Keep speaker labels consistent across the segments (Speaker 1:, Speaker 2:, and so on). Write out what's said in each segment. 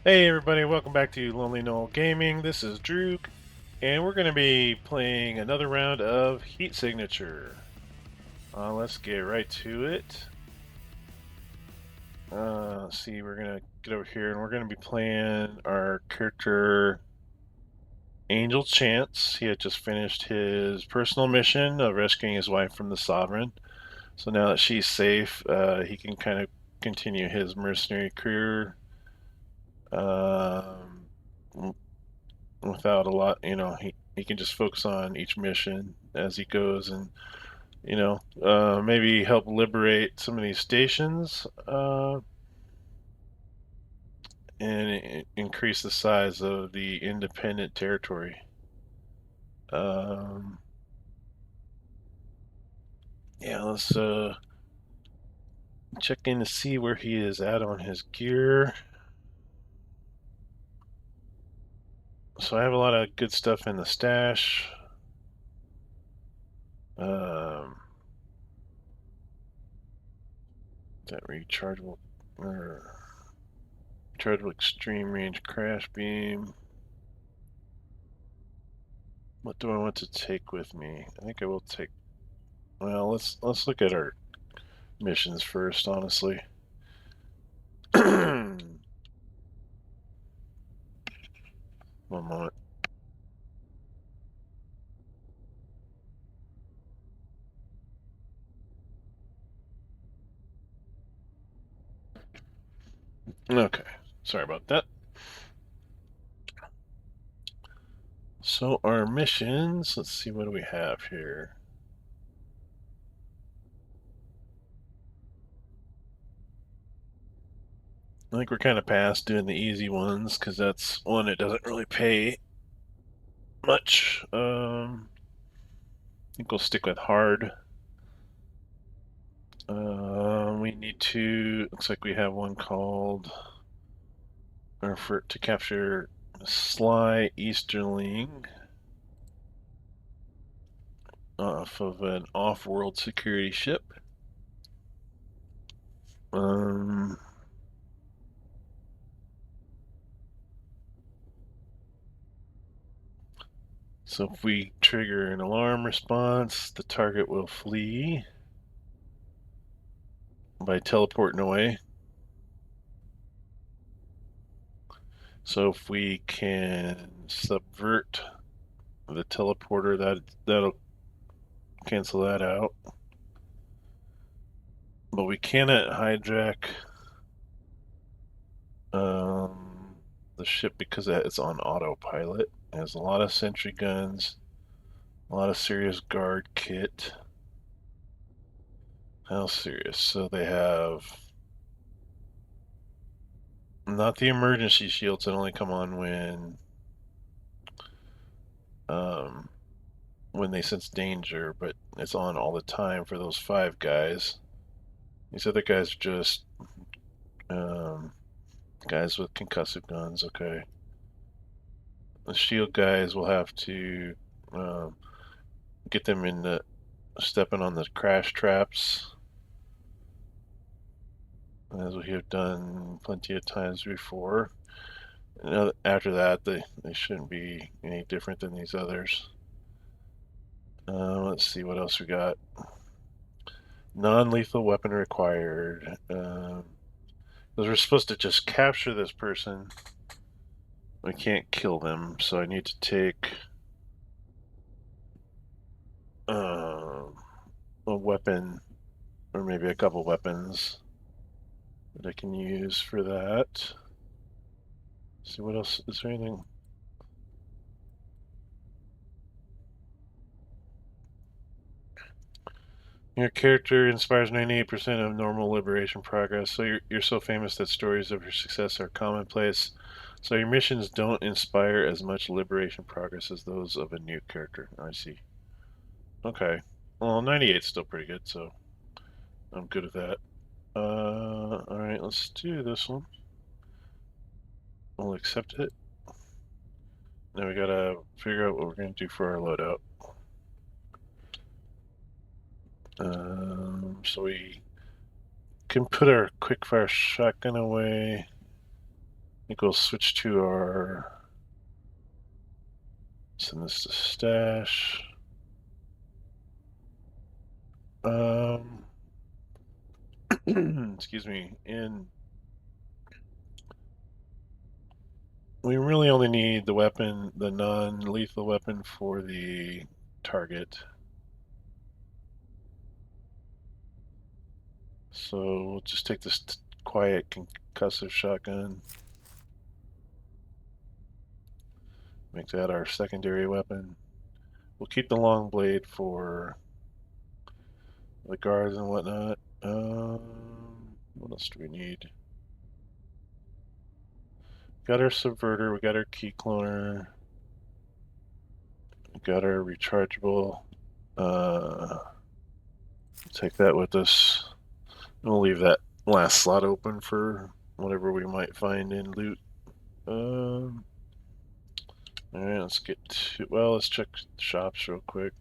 Speaker 1: Hey everybody, welcome back to Lonely Knoll Gaming. This is Drew, and we're going to be playing another round of Heat Signature. Let's get right to it. Let's see, we're going to get over here, and we're going to be playing our character Angel Chance. He had just finished his personal mission of rescuing his wife from the Sovereign. So now that she's safe, he can kind of continue his mercenary career. Um, Without a lot, he can just focus on each mission as he goes and, maybe help liberate some of these stations and increase the size of the independent territory. Um, yeah, let's check in to see where he is at on his gear. So I have a lot of good stuff in the stash. Um, that rechargeable or rechargeable extreme range crash beam. What do I want to take with me? I think I will take. Well, let's look at our missions first, honestly. One moment. Okay, sorry about that. So our missions. Let's see, what do we have here? I think we're kind of past doing the easy ones because that's one that doesn't really pay much. I think we'll stick with hard. We need to. Looks like we have one called, or for to capture Sly Easterling off of an off-world security ship. Um, so if we trigger an alarm response, the target will flee by teleporting away. So if we can subvert the teleporter, that'll cancel that out. But we cannot hijack the ship because it's on autopilot. It has a lot of sentry guns, a lot of serious guard kit. How serious? So they have not the emergency shields that only come on um, when they sense danger, but it's on all the time for those 5 guys. These other guys are just um, guys with concussive guns. Okay, the shield guys will have to um, get them into stepping on the crash traps, as we have done plenty of times before. And after that, they shouldn't be any different than these others. Let's see what else we got. Non-lethal weapon required. Because we're supposed to just capture this person. We can't kill them, so I need to take uh, a weapon, or maybe a couple weapons that I can use for that. Let's see what else. Is there anything? Your character inspires 98% of normal liberation progress, so you're so famous that stories of your success are commonplace. So your missions don't inspire as much liberation progress as those of a new character. I see. Okay. Well, 98 is still pretty good, so I'm good with that. Alright, let's do this one. We'll accept it. Now we gotta figure out what we're gonna do for our loadout. So we can put our quickfire shotgun away. think we'll switch to our. Send this to stash. Excuse me. And we really only need the weapon, the non-lethal weapon for the target. So we'll just take this quiet concussive shotgun. Make that our secondary weapon. We'll keep the long blade for the guards and whatnot. What else do we need? Got our subverter, we got our key cloner, we got our rechargeable. Take that with us. We'll leave that last slot open for whatever we might find in loot. Alright, let's get to, well, let's check the shops real quick.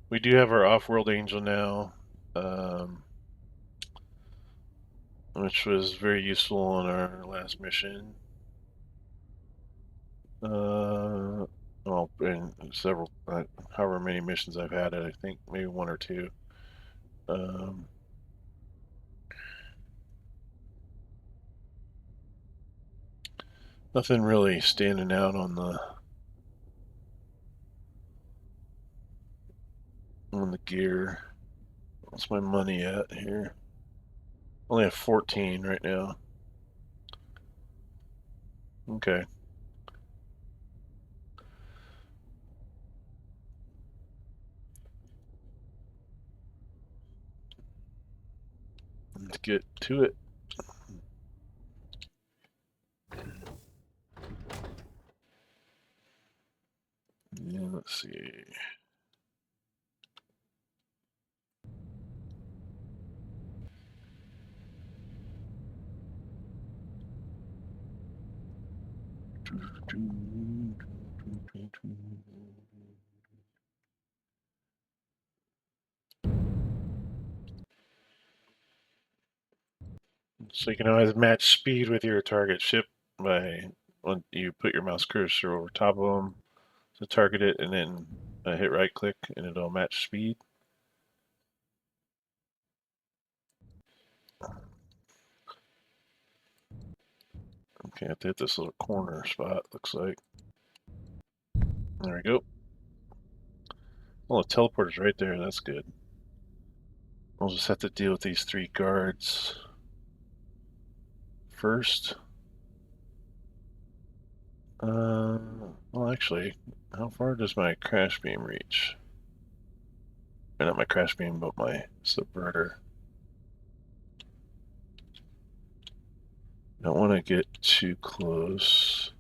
Speaker 1: We do have our off-world angel now, which was very useful on our last mission. Well, in several, however many missions I've had it, I think maybe one or two. Nothing really standing out on the gear. What's my money at here? Only have 14 right now. Okay. Let's get to it. Yeah, let's see. So you can always match speed with your target ship by when you put your mouse cursor over top of them to target it, and then hit right click, and it'll match speed. Okay, I have to hit this little corner spot, looks like. There we go. Oh, the teleporter's right there, that's good. We'll just have to deal with these 3 guards first. Well, actually, how far does my crash beam reach? Or not my crash beam, but my subverter. Don't want to get too close.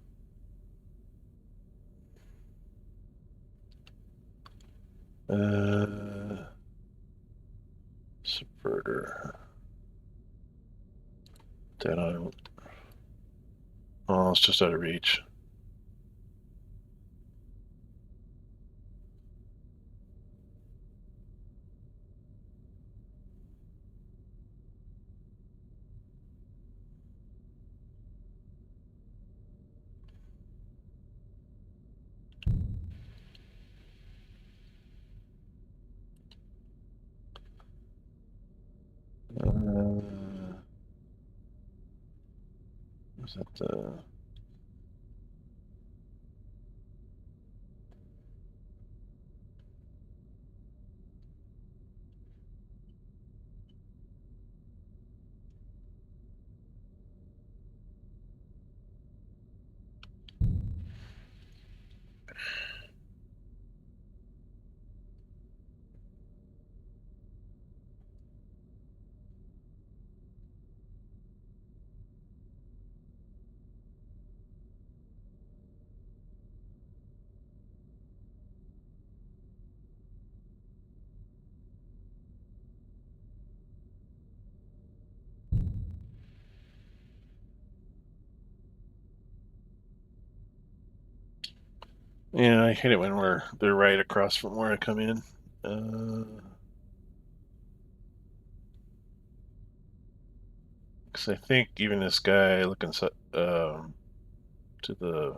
Speaker 1: Subverter. That on. Oh, it's just out of reach. Is that the? Yeah, I hate it when they're right across from where I come in. Because I think even this guy looking to the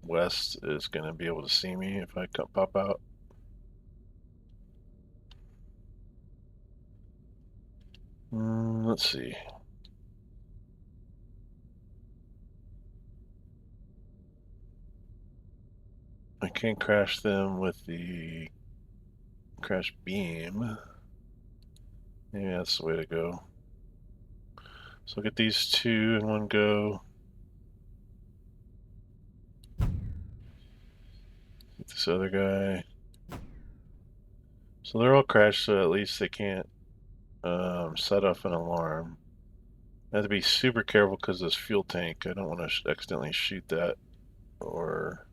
Speaker 1: west is going to be able to see me if I pop out. Let's see. I can't crash them with the crash beam. Maybe that's the way to go. So I'll get these two in one go. Get this other guy. So they're all crashed, so at least they can't set off an alarm. I have to be super careful because this fuel tank, I don't want to accidentally shoot that or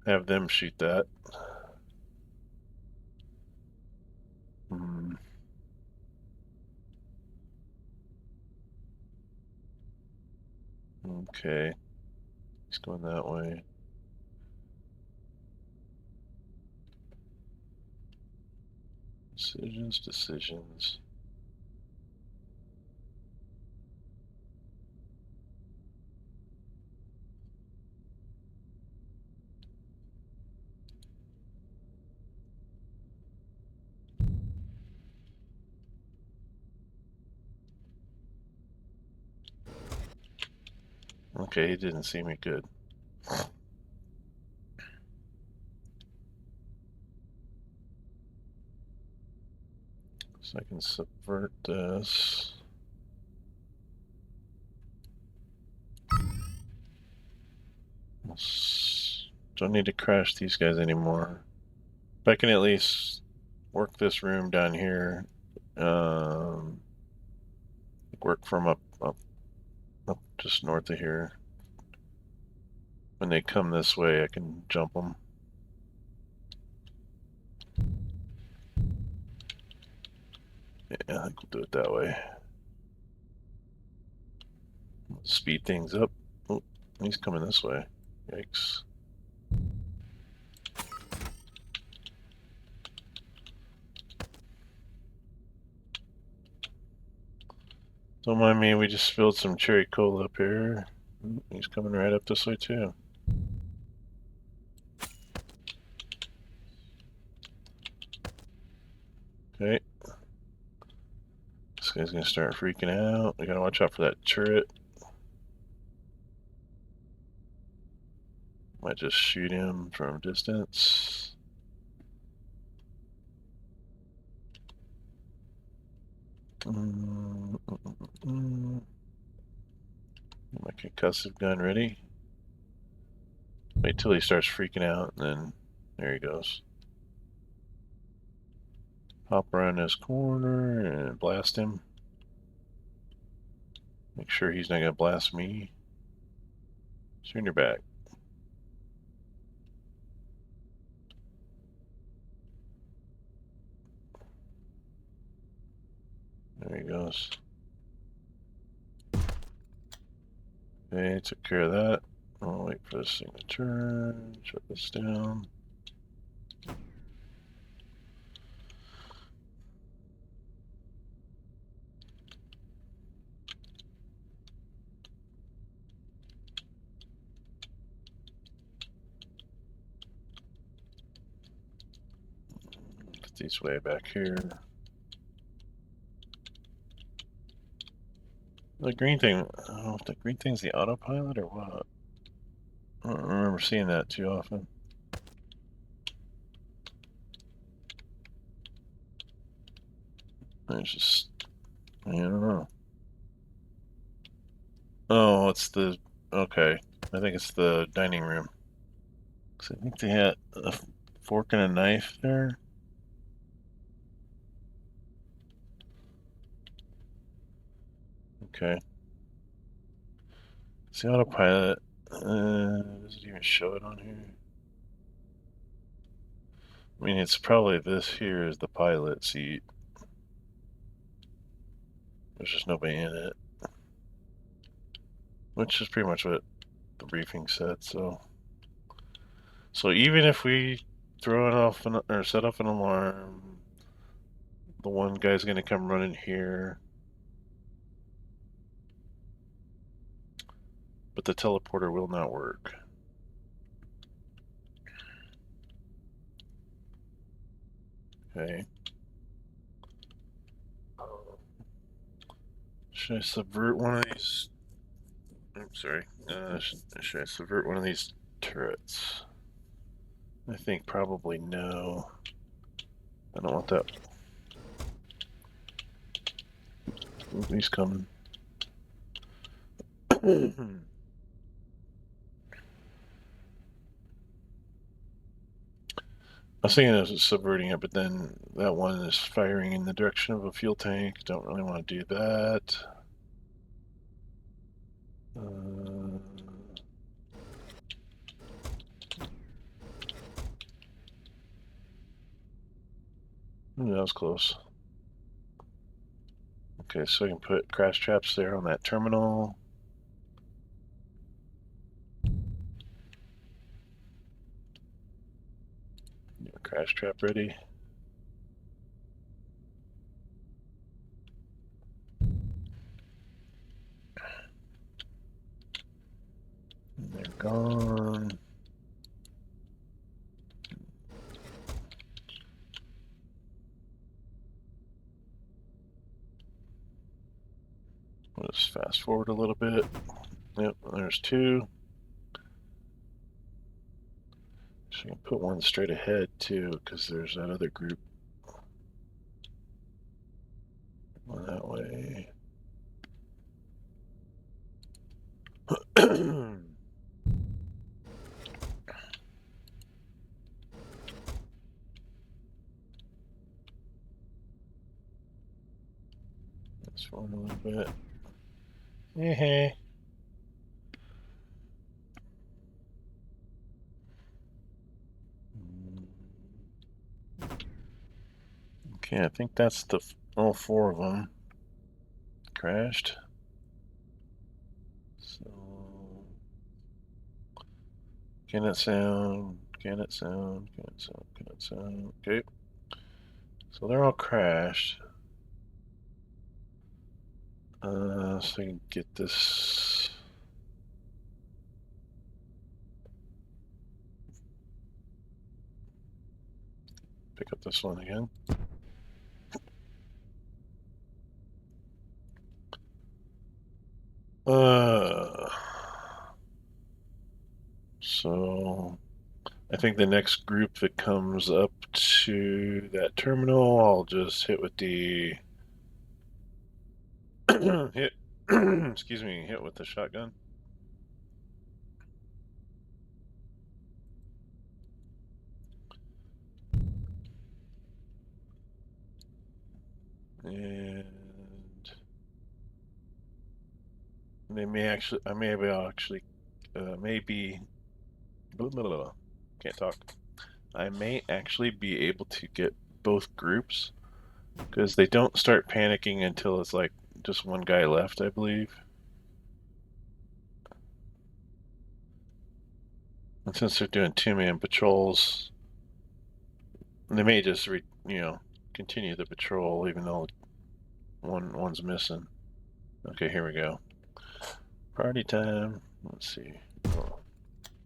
Speaker 1: have them shoot that. Hmm. Okay, he's going that way. Decisions, decisions. Okay, he didn't see me good. So I can subvert this. Don't need to crash these guys anymore. But I can at least work this room down here. Work from up just north of here. When they come this way, I can jump them. Yeah, I think we'll do it that way. Speed things up. Oh, he's coming this way. Yikes. Don't mind me, we just spilled some cherry cola up here. He's coming right up this way too. Okay. This guy's gonna start freaking out. We gotta watch out for that turret. Might just shoot him from distance. My concussive gun ready. Wait till he starts freaking out, and then there he goes. Hop around this corner and blast him. Make sure he's not gonna blast me. Turn your back. There he goes. Okay, took care of that. I'll wait for this thing to turn. Shut this down. Put these way back here. The green thing, I don't know if the green thing's the autopilot or what. I don't remember seeing that too often. It's just, I don't know. Oh, it's the, okay. I think it's the dining room. 'Cause I think they had a fork and a knife there. Okay. It's the autopilot. Does it even show it on here? I mean, it's probably this here is the pilot seat. There's just nobody in it. Which is pretty much what the briefing said, so even if we throw it off or set off an alarm, the one guy's gonna come running here. but the teleporter will not work. Okay. Should I subvert one of these? I'm sorry. Should I subvert one of these turrets? I think probably no. I don't want that. Ooh, he's coming. I was thinking of subverting it, but then that one is firing in the direction of a fuel tank. Don't really want to do that. That was close. Okay, so I can put crash traps there on that terminal. Crash trap ready. And they're gone. We'll just fast forward a little bit. Yep, there's two. So you can put one straight ahead too, because there's that other group. One that way. Let's forward a little bit. Yeah. Okay, I think that's all four of them crashed. So can it sound? Can it sound? Can it sound? Can it sound? Okay. So they're all crashed. So I can get this. Pick up this one again. So I think the next group that comes up to that terminal, I'll just hit with the hit. Excuse me, hit with the shotgun. And they may actually, I may be actually, maybe, blah, blah, blah, can't talk. I may actually be able to get both groups because they don't start panicking until it's like just one guy left, I believe. And since they're doing two-man patrols, they may just continue the patrol even though one's missing. Okay, here we go. Party time. Let's see. Oh,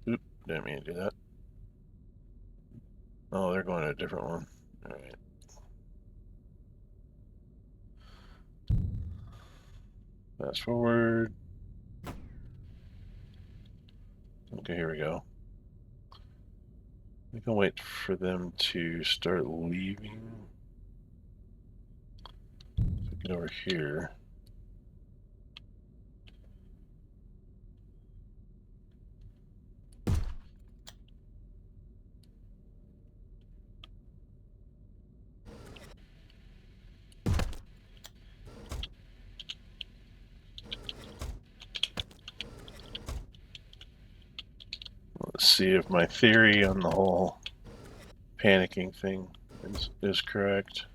Speaker 1: oop, didn't mean to do that. Oh, they're going to a different one. All right. Fast forward. Okay, here we go. We can wait for them to start leaving. Get over here. Let's see if my theory on the whole panicking thing is correct.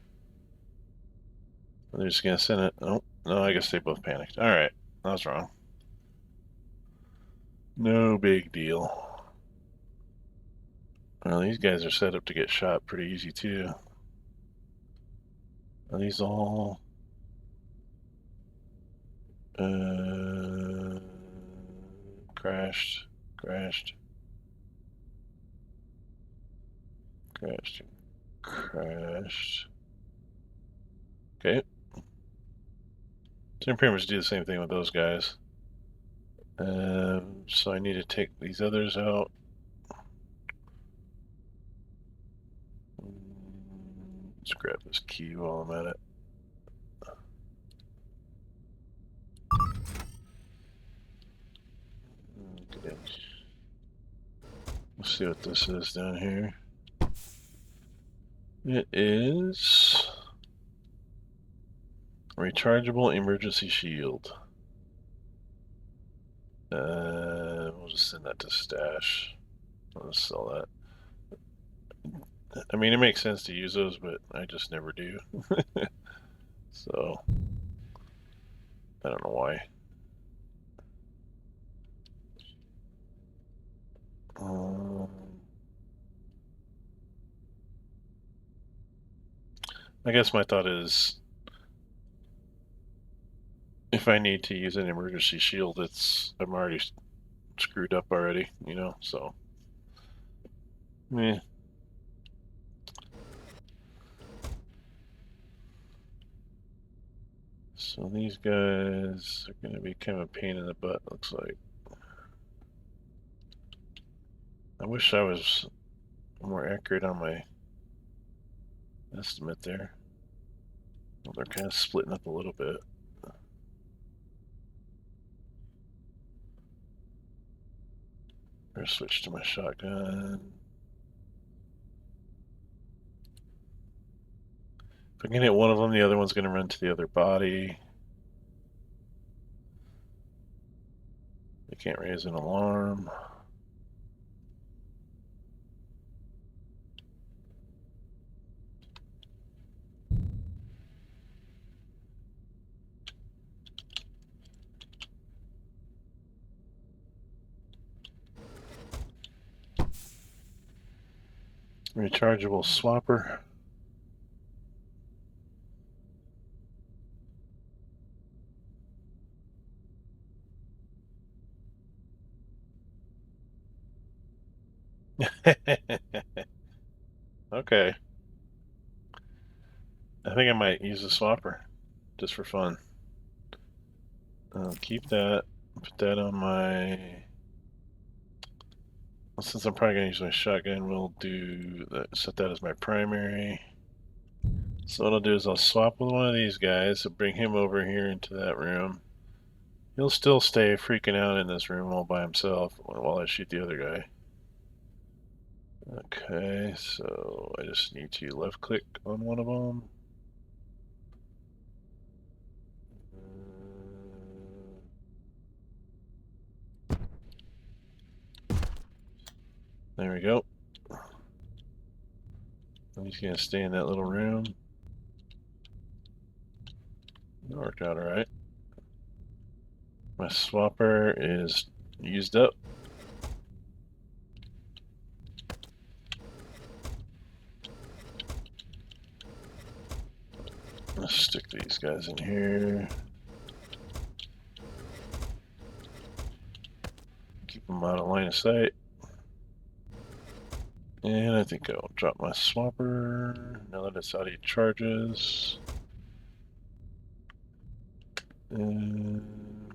Speaker 1: They're just gonna send it. Oh, no, I guess they both panicked. All right, I was wrong. No big deal. Well, these guys are set up to get shot pretty easy too. Are these all? Uh, Crashed. Crashed. Crashed. Crashed. Okay. So I pretty much do the same thing with those guys. So I need to take these others out. Let's grab this key while I'm at it. Okay. Let's see what this is down here. It is rechargeable emergency shield. We'll just send that to stash. I'll just sell that. I mean, it makes sense to use those, but I just never do. So, I don't know why. I guess my thought is if I need to use an emergency shield, I'm already screwed up already, you know, so. Yeah. So these guys are going to be kind of a pain in the butt, looks like. I wish I was more accurate on my estimate there. Well, they're kind of splitting up a little bit. Better switch to my shotgun. If I can hit one of them, the other one's going to run to the other body. They can't raise an alarm. Rechargeable swapper. Okay. I think I might use the swapper just for fun. I'll keep that. Put that on my. Well, since I'm probably going to use my shotgun, we'll do that. Set that as my primary. So what I'll do is I'll swap with one of these guys and bring him over here into that room. He'll still stay freaking out in this room all by himself while I shoot the other guy. Okay, so I just need to left click on one of them. There we go. He's gonna stay in that little room. That worked out alright. My swapper is used up. Let's stick these guys in here. Keep them out of line of sight. And I think I'll drop my swapper now that it's out of charges. And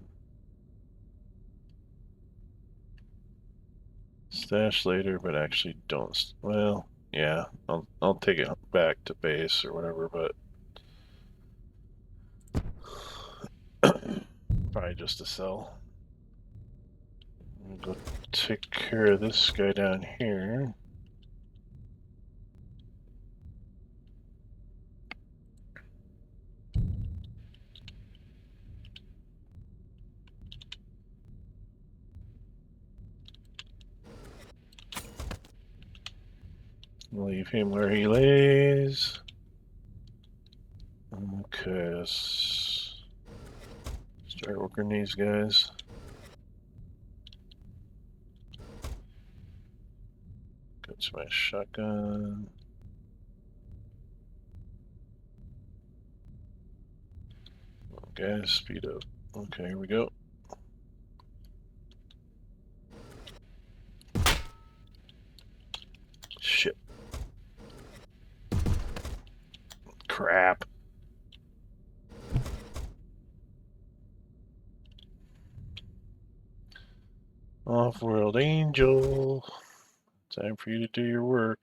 Speaker 1: stash later, but actually don't. Well, yeah, I'll take it back to base or whatever, but probably just to sell. I'm gonna go take care of this guy down here. Leave him where he lays. Okay, let's start working these guys. Go to my shotgun. Okay, speed up. Okay, here we go. Crap. Off-world angel. Time for you to do your work.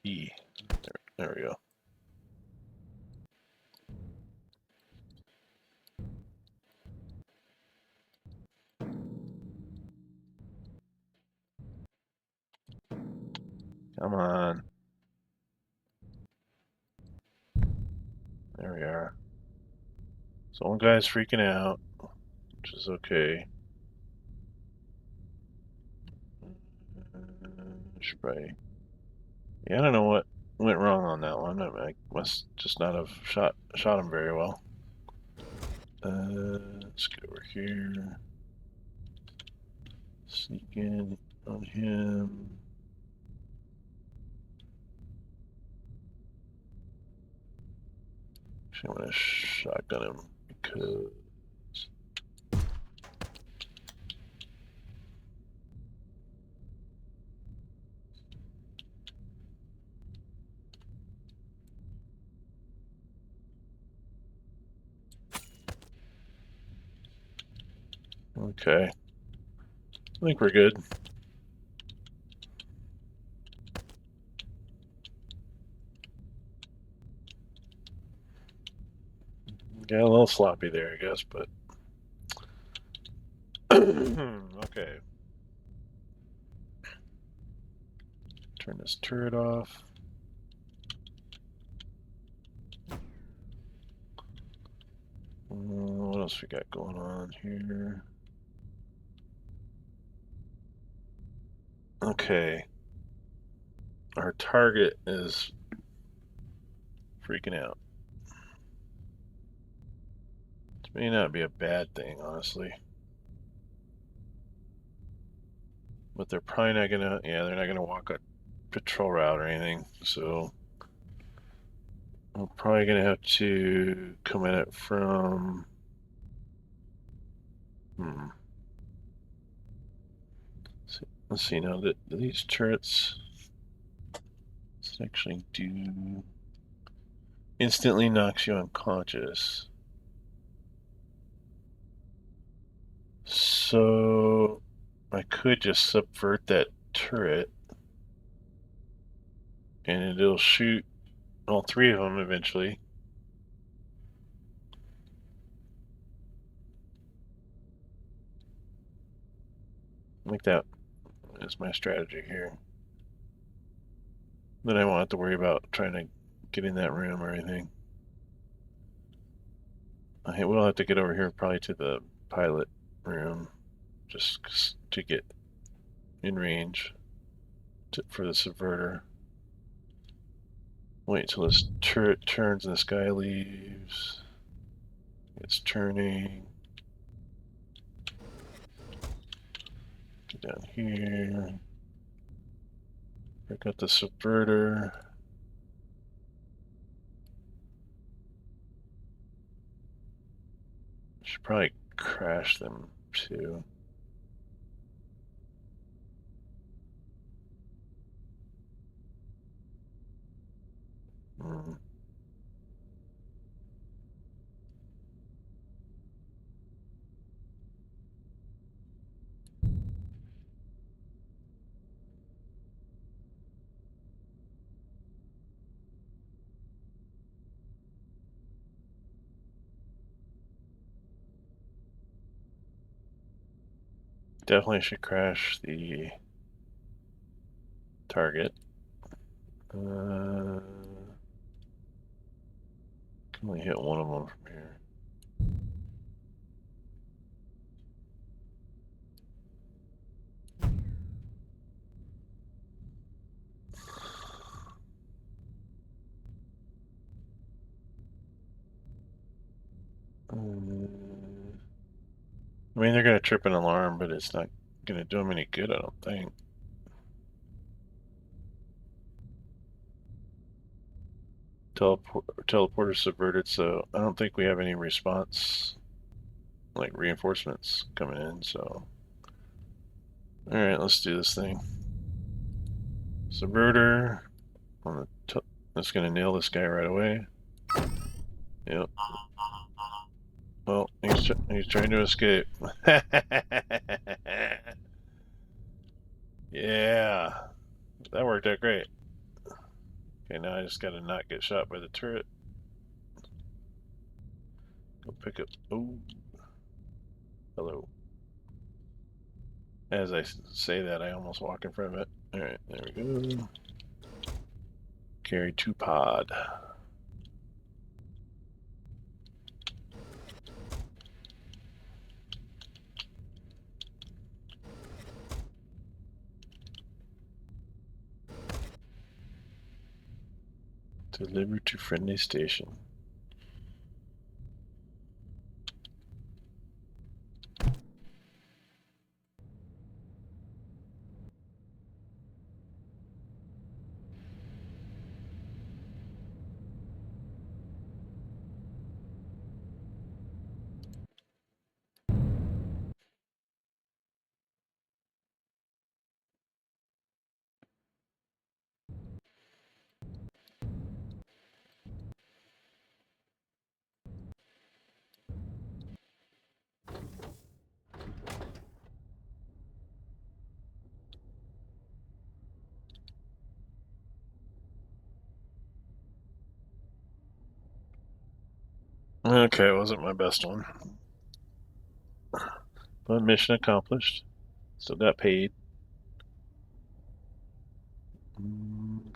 Speaker 1: E. There we go. Come on. There we are. So one guy's freaking out, which is okay. Should probably... Yeah, I don't know what went wrong on that one. I must just not have shot him very well. Let's get over here. Sneak in on him. Actually, I'm gonna shotgun him because... Okay. I think we're good. Got a little sloppy there, I guess, but... Okay. Turn this turret off. What else we got going on here? Okay. Our target is freaking out. This may not be a bad thing, honestly. But they're probably not gonna, yeah, they're not gonna walk a patrol route or anything, so we're probably gonna have to come at it from, let's see now, that these turrets actually do instantly knocks you unconscious. So I could just subvert that turret and it'll shoot all three of them eventually. I think that is my strategy here. Then I won't have to worry about trying to get in that room or anything. I will have to get over here probably to the pilot room just to get in range for the subverter. Wait until this turret turns and this guy leaves. It's turning. Get down here. Pick up the subverter. Should probably crash them too. Hmm. Definitely should crash the target. Can only hit one of them from here. I mean, they're gonna trip an alarm, but it's not gonna do them any good, I don't think. Teleporter subverted, so I don't think we have any response, like reinforcements coming in, so Alright, let's do this thing. Subverter on the top. That's gonna nail this guy right away. Yep. Well, he's trying to escape. Yeah, that worked out great. Okay, now I just gotta not get shot by the turret. Go pick up. Oh, hello. As I say that, I almost walk in front of it. Alright, there we go. Carry 2 pod. Deliver to friendly station. Okay, it wasn't my best one. But mission accomplished. Still got paid.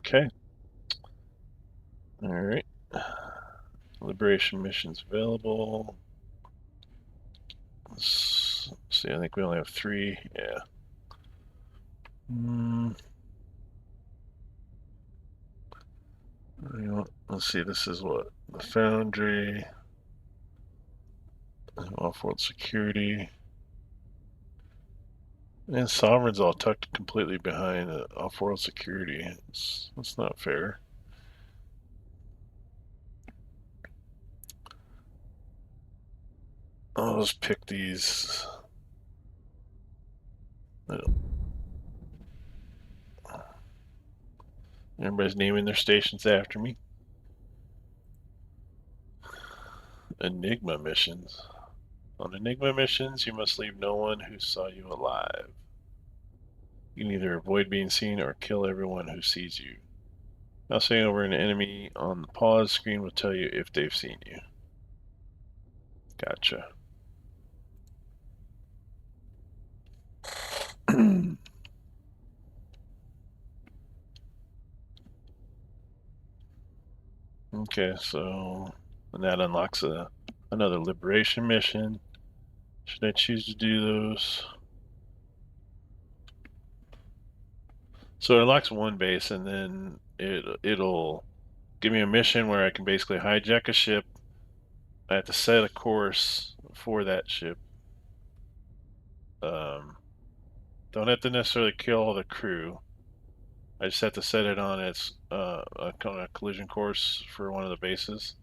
Speaker 1: Okay. Alright. Liberation missions available. Let's see, I think we only have 3. Yeah. Let's see, this is what? The Foundry. Off-world security. And Sovereign's all tucked completely behind off-world security. That's not fair. I'll just pick these. Everybody's naming their stations after me. Enigma missions. On Enigma missions, you must leave no one who saw you alive. You can either avoid being seen or kill everyone who sees you. Mousing over an enemy on the pause screen will tell you if they've seen you. Gotcha. Okay, so and that unlocks another liberation mission. Should I choose to do those? So it unlocks one base, and then it'll give me a mission where I can basically hijack a ship. I have to set a course for that ship. Don't have to necessarily kill all the crew. I just have to set it on its a collision course for one of the bases,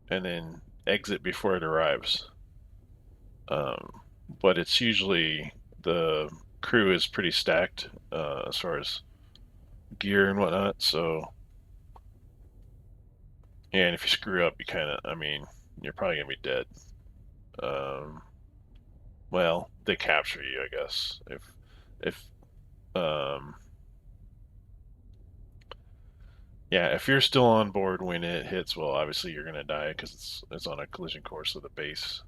Speaker 1: and then exit before it arrives. But it's usually the crew is pretty stacked as far as gear and whatnot. So yeah, and if you screw up, you kind of, I mean, you're probably gonna be dead. Well, they capture you, I guess. If yeah, if you're still on board when it hits, well, obviously you're gonna die because it's on a collision course with the base.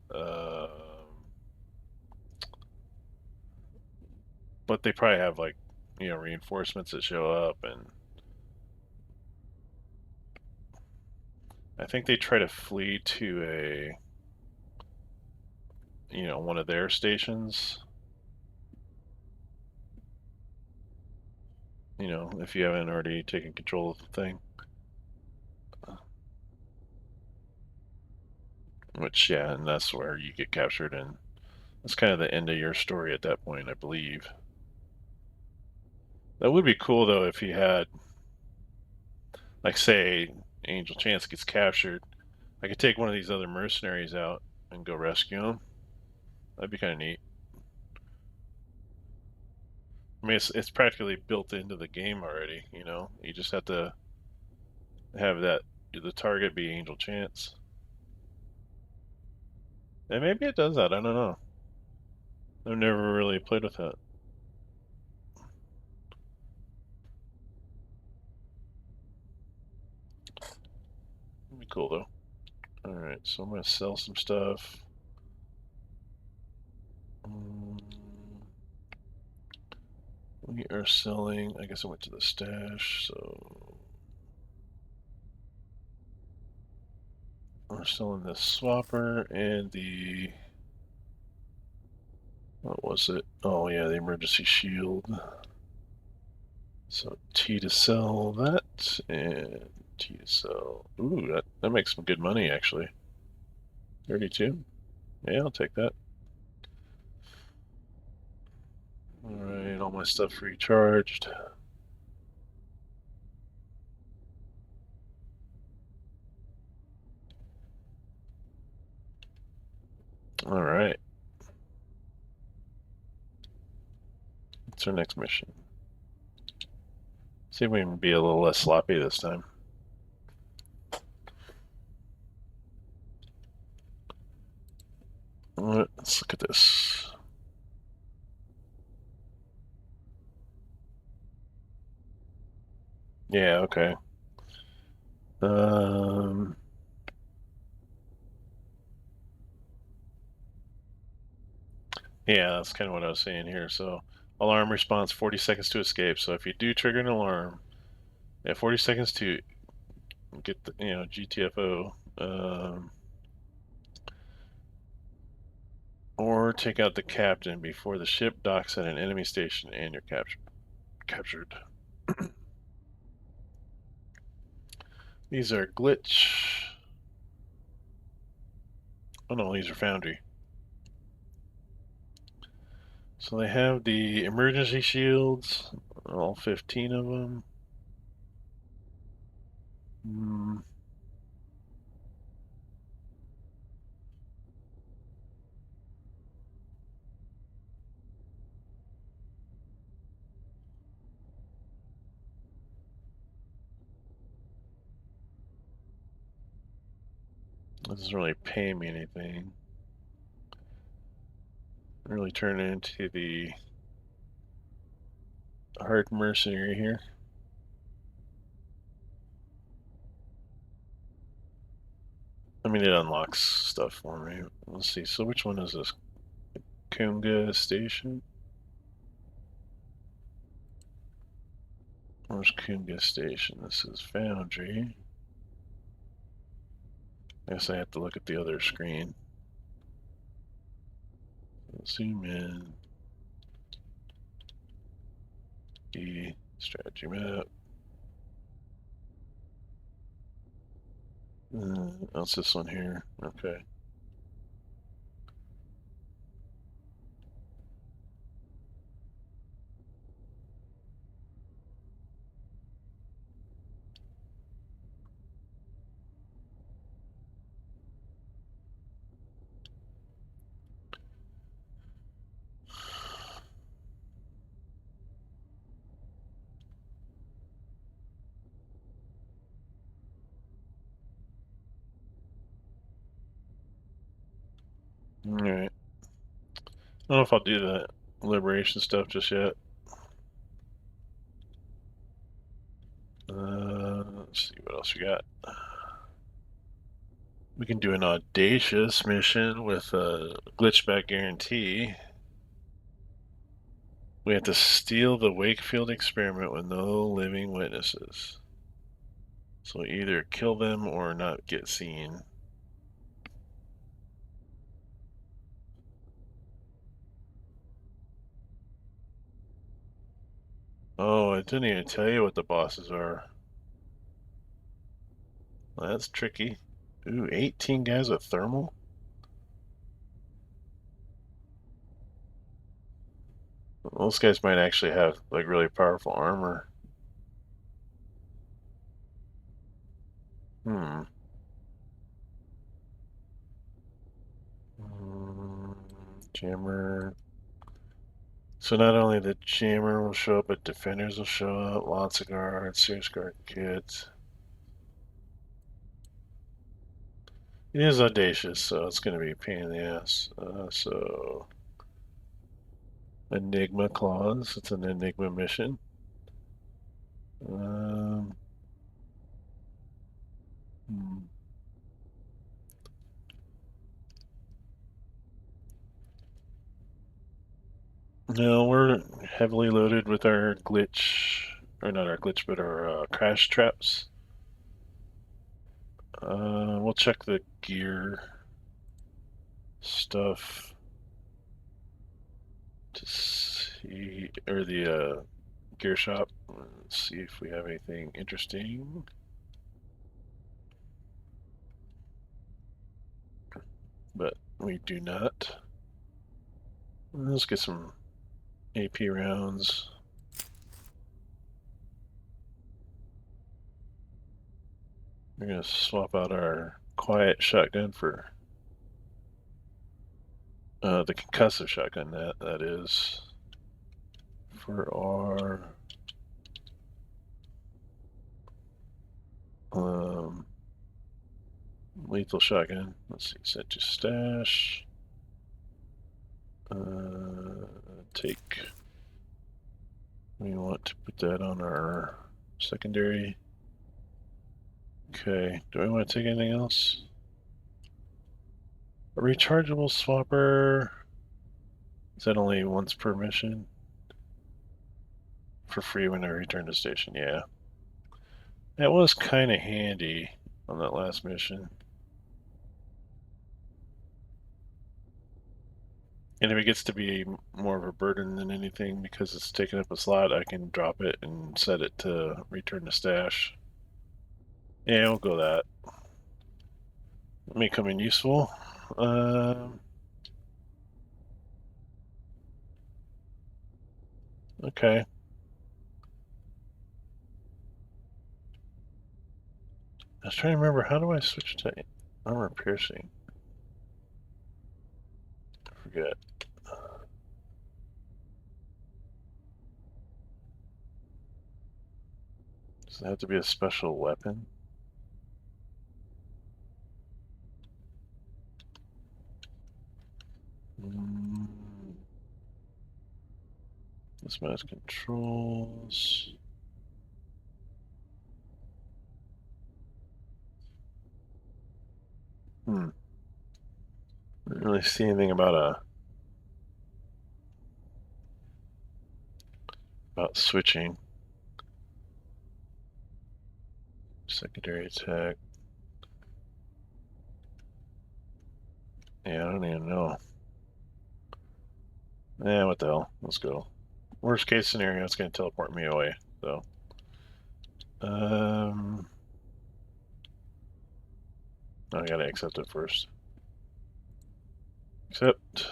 Speaker 1: But they probably have like, reinforcements that show up, and I think they try to flee to one of their stations. If you haven't already taken control of the thing. Which, yeah, and that's where you get captured, and that's kind of the end of your story at that point, I believe. That would be cool, though, if you had, like, say, Angel Chance gets captured. I could take one of these other mercenaries out and go rescue him. That'd be kind of neat. I mean, it's practically built into the game already. You know, you just have to have the target be Angel Chance, and maybe it does that. I don't know. I've never really played with that. It'd be cool though. All right, so I'm gonna sell some stuff. Mm, we are selling. I guess I went to the stash, so we're selling the swapper and the. What was it? Oh yeah, the emergency shield. So T to sell that and T to sell. Ooh, that makes some good money actually. 32. Yeah, I'll take that. All right, all my stuff recharged. All right. What's our next mission? See if we can be a little less sloppy this time. Let's look at this. Yeah, okay. Um, yeah, that's kind of what I was saying here. So, alarm response 40 seconds to escape. So if you do trigger an alarm, yeah, 40 seconds to get the GTFO. Or take out the captain before the ship docks at an enemy station and you're captured. These are glitch. Oh no, these are foundry. So they have the emergency shields, all 15 of them. Hmm. This doesn't really pay me anything. Really turn into the hard mercenary here. I mean, it unlocks stuff for me. Let's see. So which one is this? Kunga Station? Where's Kunga Station? This is Foundry. I guess I have to look at the other screen. Zoom in. The strategy map. Oh, it's this one here. Okay. All right. I don't know if I'll do the liberation stuff just yet. Let's see what else we got. We can do an audacious mission with a glitchback guarantee. We have to steal the Wakefield experiment with no living witnesses. So either kill them or not get seen. Oh, I didn't even tell you what the bosses are. Well, that's tricky. Ooh, 18 guys with thermal? Those guys might actually have like really powerful armor. Hmm. Jammer. So not only the jammer will show up, but defenders will show up. Lots of guards, serious guard kids. It is audacious, so it's going to be a pain in the ass. So Enigma clause. It's an Enigma mission. Um, hmm. No, we're heavily loaded with our glitch, or not our glitch, but our crash traps. We'll check the gear stuff to see, or the gear shop. Let's see if we have anything interesting. But we do not. Let's get some AP rounds. We're going to swap out our quiet shotgun for the concussive shotgun, that is, for our lethal shotgun. Let's see, set to stash. Take. We want to put that on our secondary. Okay, do I want to take anything else? A rechargeable swapper. Is that only once per mission? For free when I return to station, yeah. That was kind of handy on that last mission. And if it gets to be more of a burden than anything because it's taking up a slot, I can drop it and set it to return to stash. Yeah, we'll go that. It may come in useful. Okay. I was trying to remember, how do I switch to armor piercing? I forget. Does it have to be a special weapon? Mm. This mouse controls. I didn't really see anything about switching. Secondary attack. Yeah, I don't even know. Yeah, what the hell? Let's go. Worst case scenario, it's going to teleport me away. So, I gotta accept it first. Accept.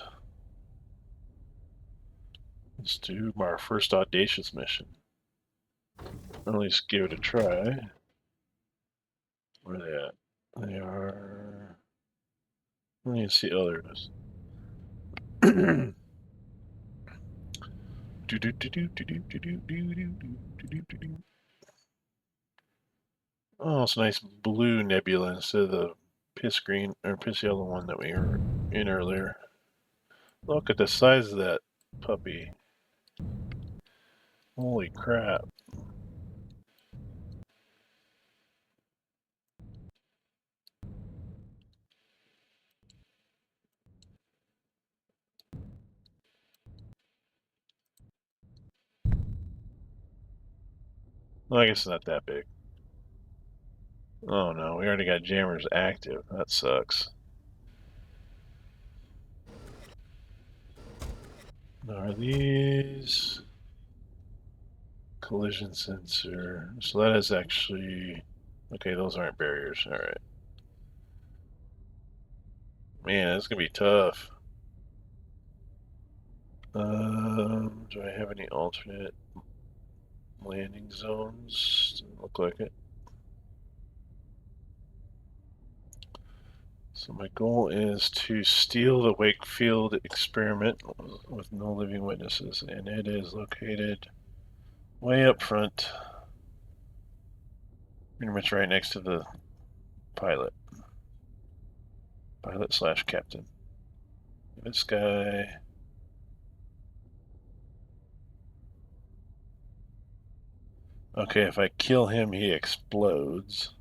Speaker 1: Let's do our first audacious mission. At least give it a try. Where are they at? They are. Let me see. Oh, there it is. Oh, it's a nice blue nebula instead of the piss green or piss yellow one that we were in earlier. Look at the size of that puppy. Holy crap. Well, I guess it's not that big. Oh no, we already got jammers active. That sucks. Are these collision sensor? So that is actually okay. Those aren't barriers. All right. Man, it's gonna be tough. Do I have any alternate landing zones? Doesn't look like it. So my goal is to steal the Wakefield experiment with no living witnesses, and it is located way up front, pretty much right next to the pilot slash captain. This guy. Okay, if I kill him, he explodes.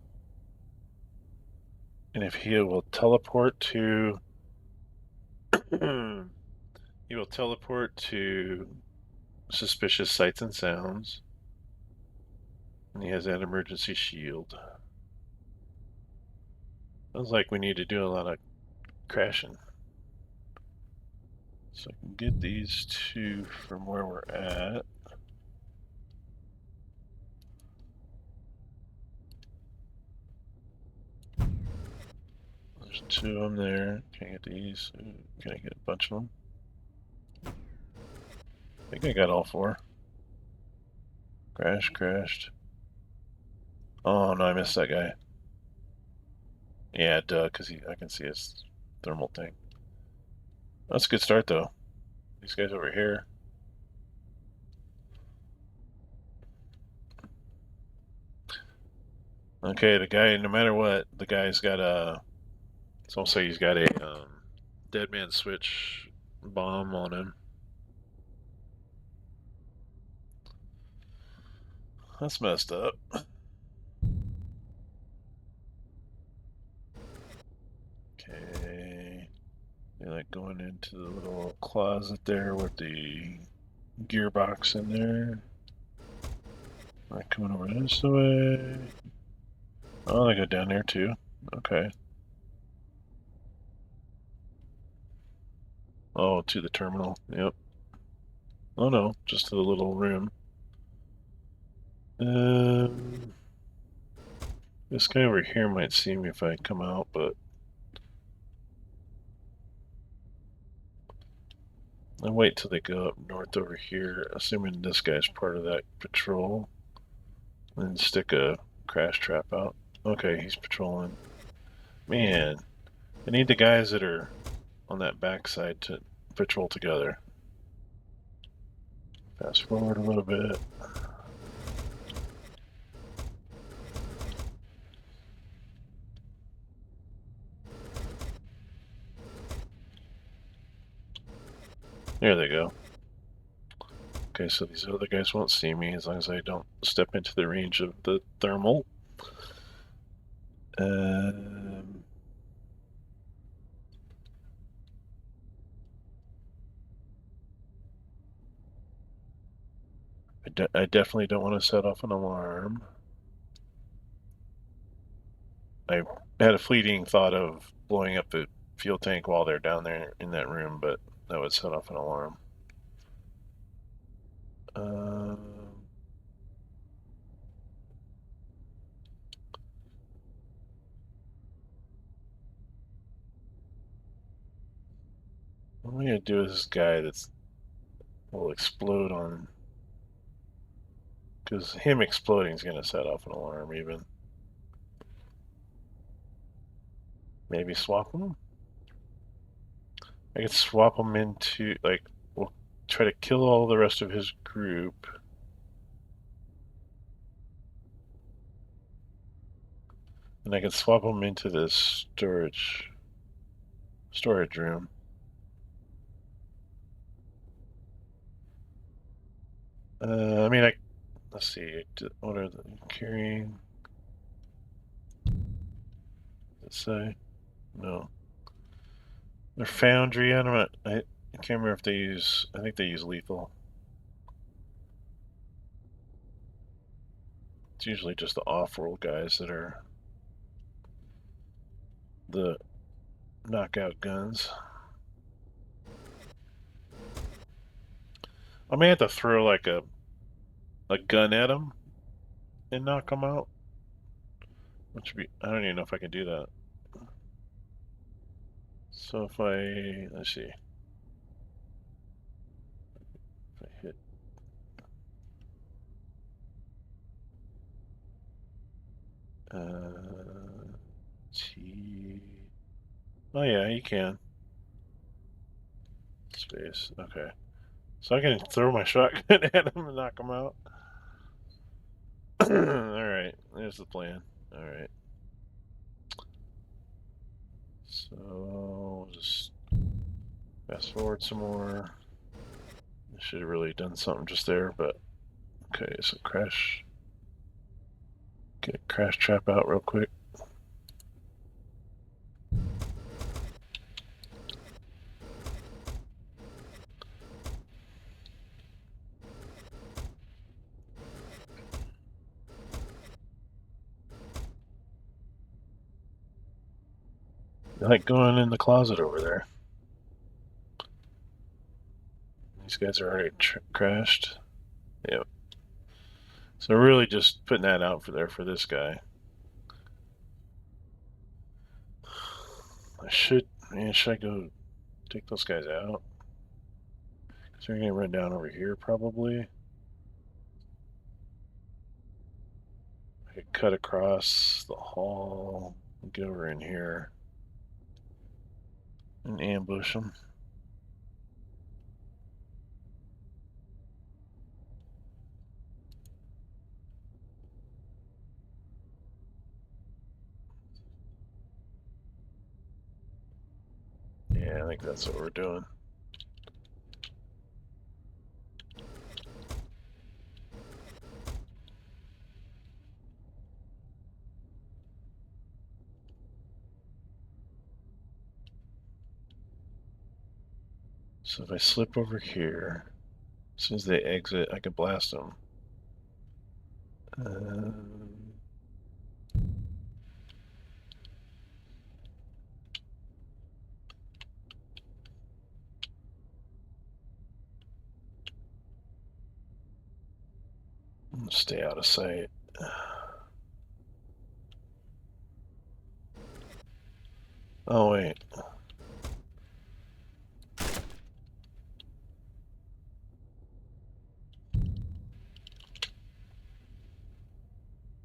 Speaker 1: And if he will teleport to he will teleport to suspicious sights and sounds. And he has that emergency shield. Sounds like we need to do a lot of crashing. So I can get these two from where we're at. There's two of them there. Can I get these? Can I get a bunch of them? I think I got all four. Crashed. Oh no, I missed that guy. Yeah, duh, because I can see his thermal thing. That's a good start though. These guys over here. Okay, the guy, no matter what, the guy's got a. Some say he's got a dead man switch bomb on him. That's messed up. Okay. They like going into the little closet there with the gearbox in there. Like coming over this way. Oh, they go down there too. Okay. Oh, to the terminal. Yep. Oh no, just to the little room. Um, this guy over here might see me if I come out, but I'll wait till they go up north over here, assuming this guy's part of that patrol, and stick a crash trap out. Okay, he's patrolling. Man, I need the guys that are on that backside to patrol together. Fast forward a little bit. There they go. Okay, so these other guys won't see me as long as I don't step into the range of the thermal. Um, I definitely don't want to set off an alarm. I had a fleeting thought of blowing up the fuel tank while they're down there in that room, but that would set off an alarm. Um, what am I gonna do with this guy that's will explode on? Because him exploding is gonna set off an alarm. Even maybe swap him. I could swap him into like we'll try to kill all the rest of his group. And I can swap him into this storage room. I mean, let's see. What are they carrying? Let's say no. They're foundry. I can't remember if they use. I think they use lethal. It's usually just the off-world guys that are the knockout guns. I may have to throw like a gun at them and knock them out. Which would be. I don't even know if I can do that. So if let's see, if I hit T, Oh yeah, you can. Space. Okay. So I can throw my shotgun at him and knock him out. Alright, there's the plan. Alright. So just fast forward some more. I should have really done something just there, but okay, so crash. Get a crash trap out real quick. I like going in the closet over there. These guys are already crashed. Yep. So really just putting that out for there for this guy. Should I go take those guys out? So they're gonna run down over here probably. I could cut across the hall, get over in here, and ambush them. Yeah, I think that's what we're doing. So if I slip over here, as soon as they exit, I can blast them. Stay out of sight. Oh wait.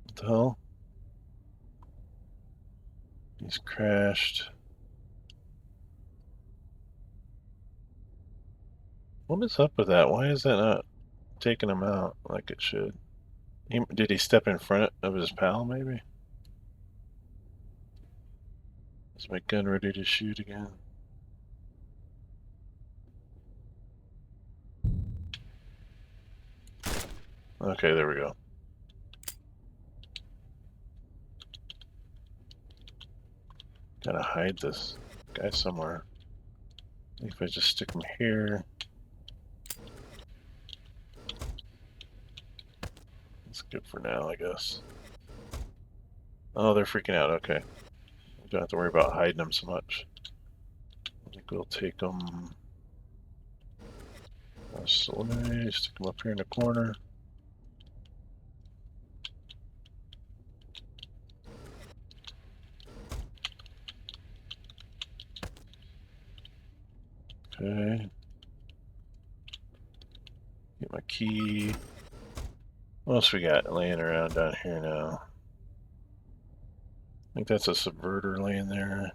Speaker 1: What the hell? He's crashed. What is up with that? Why is that not taking him out like it should? Did he step in front of his pal, maybe? Is my gun ready to shoot again? Okay, there we go. Gotta hide this guy somewhere. If I just stick him here. It's good for now, I guess. Oh, they're freaking out. Okay. We don't have to worry about hiding them so much. I think we'll take them this way, stick them up here in the corner. Okay. Get my key. What else we got laying around down here now? I think that's a subverter laying there.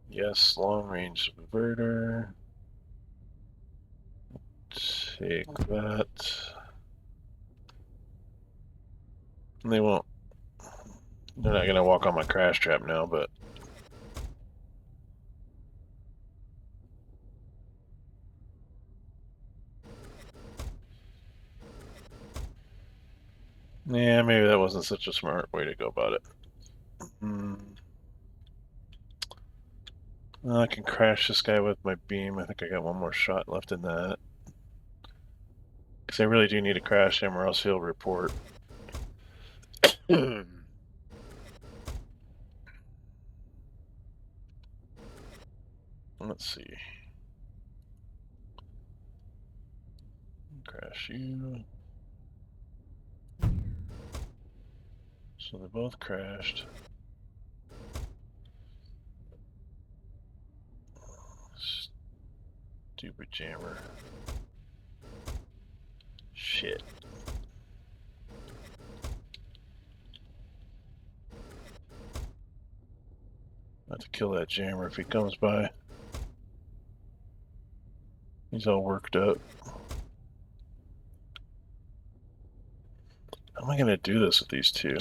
Speaker 1: Yes, long range subverter. Take that. They won't. They're not gonna walk on my crash trap now, but yeah, maybe that wasn't such a smart way to go about it. I can crash this guy with my beam. I think I got one more shot left in that. Because I really do need to crash him or else he'll report. Let's see. Crash you. So they both crashed. Stupid jammer. Shit. have to kill that jammer if he comes by. He's all worked up. How am I gonna do this with these two?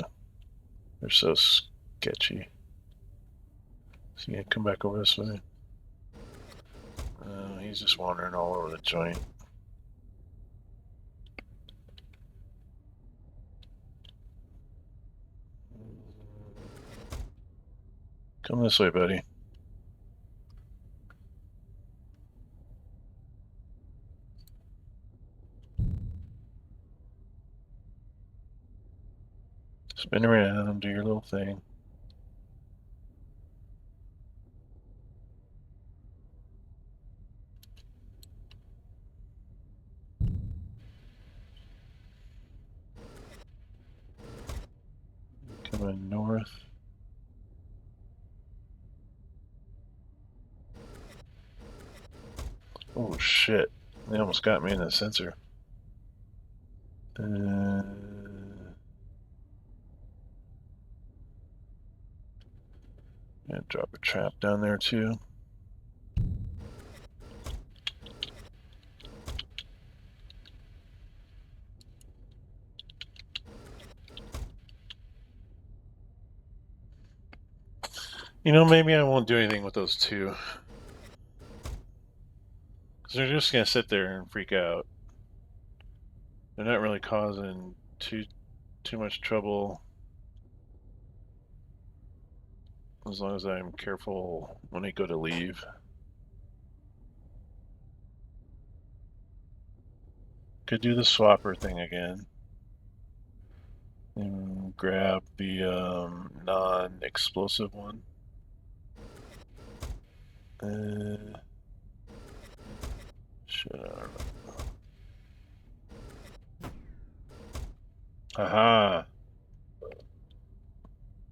Speaker 1: They're so sketchy. Is he gonna come back over this way? He's just wandering all over the joint. Come this way, buddy. Spin around, do your little thing. Coming north. Oh shit, they almost got me in the sensor. Gonna drop a trap down there too. You know, maybe I won't do anything with those two. Because they're just gonna sit there and freak out. They're not really causing too much trouble. As long as I'm careful when I go to leave. Could do the swapper thing again. And grab the non-explosive one. Shit, I don't know. Aha!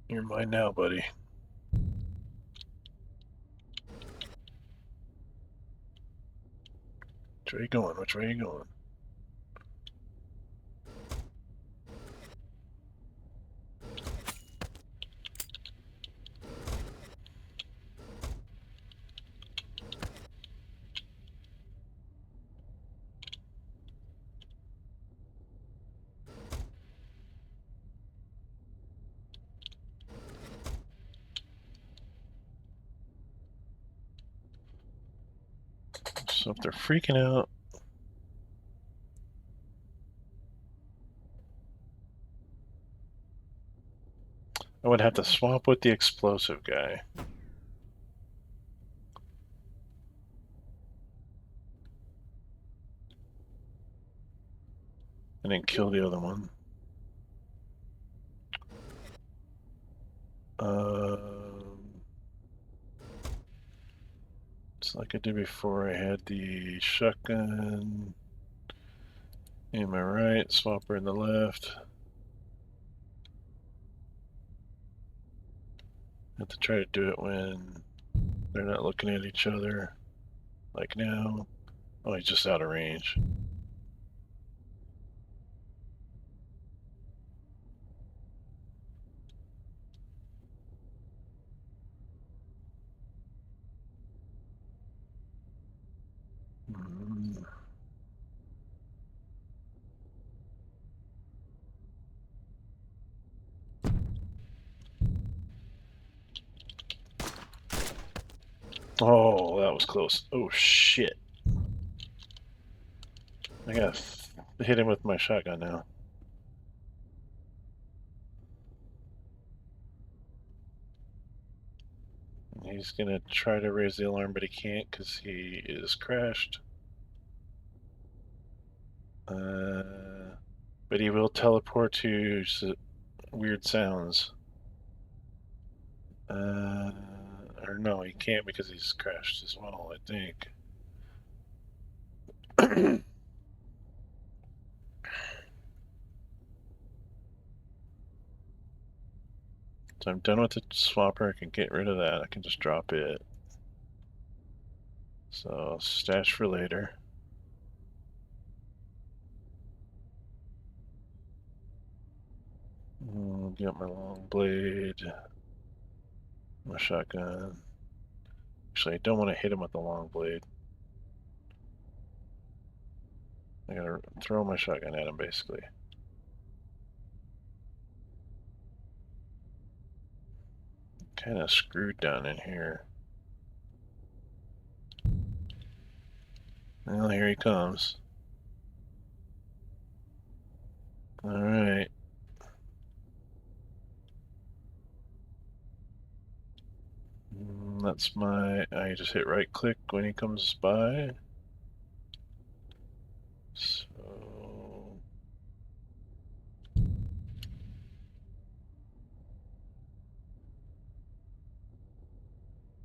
Speaker 1: You're mine now, buddy. Which way are you going? Which way are you going? So if they're freaking out, I would have to swap with the explosive guy. And then kill the other one. It's like I did before. I had the shotgun in my right, swapper in the left. I have to try to do it when they're not looking at each other. Like now. Oh, he's just out of range. Oh, that was close. Oh, shit. I gotta hit him with my shotgun now. He's gonna try to raise the alarm, but he can't because he is crashed. But he will teleport to weird sounds. Or no, he can't because he's crashed as well, I think. So I'm done with the swapper. I can get rid of that. I can just drop it. So stash for later. Get my long blade. My shotgun. Actually, I don't want to hit him with the long blade. I gotta throw my shotgun at him, basically. Kind of screwed down in here. Well, here he comes. Alright. That's my... I just hit right click when he comes by. So...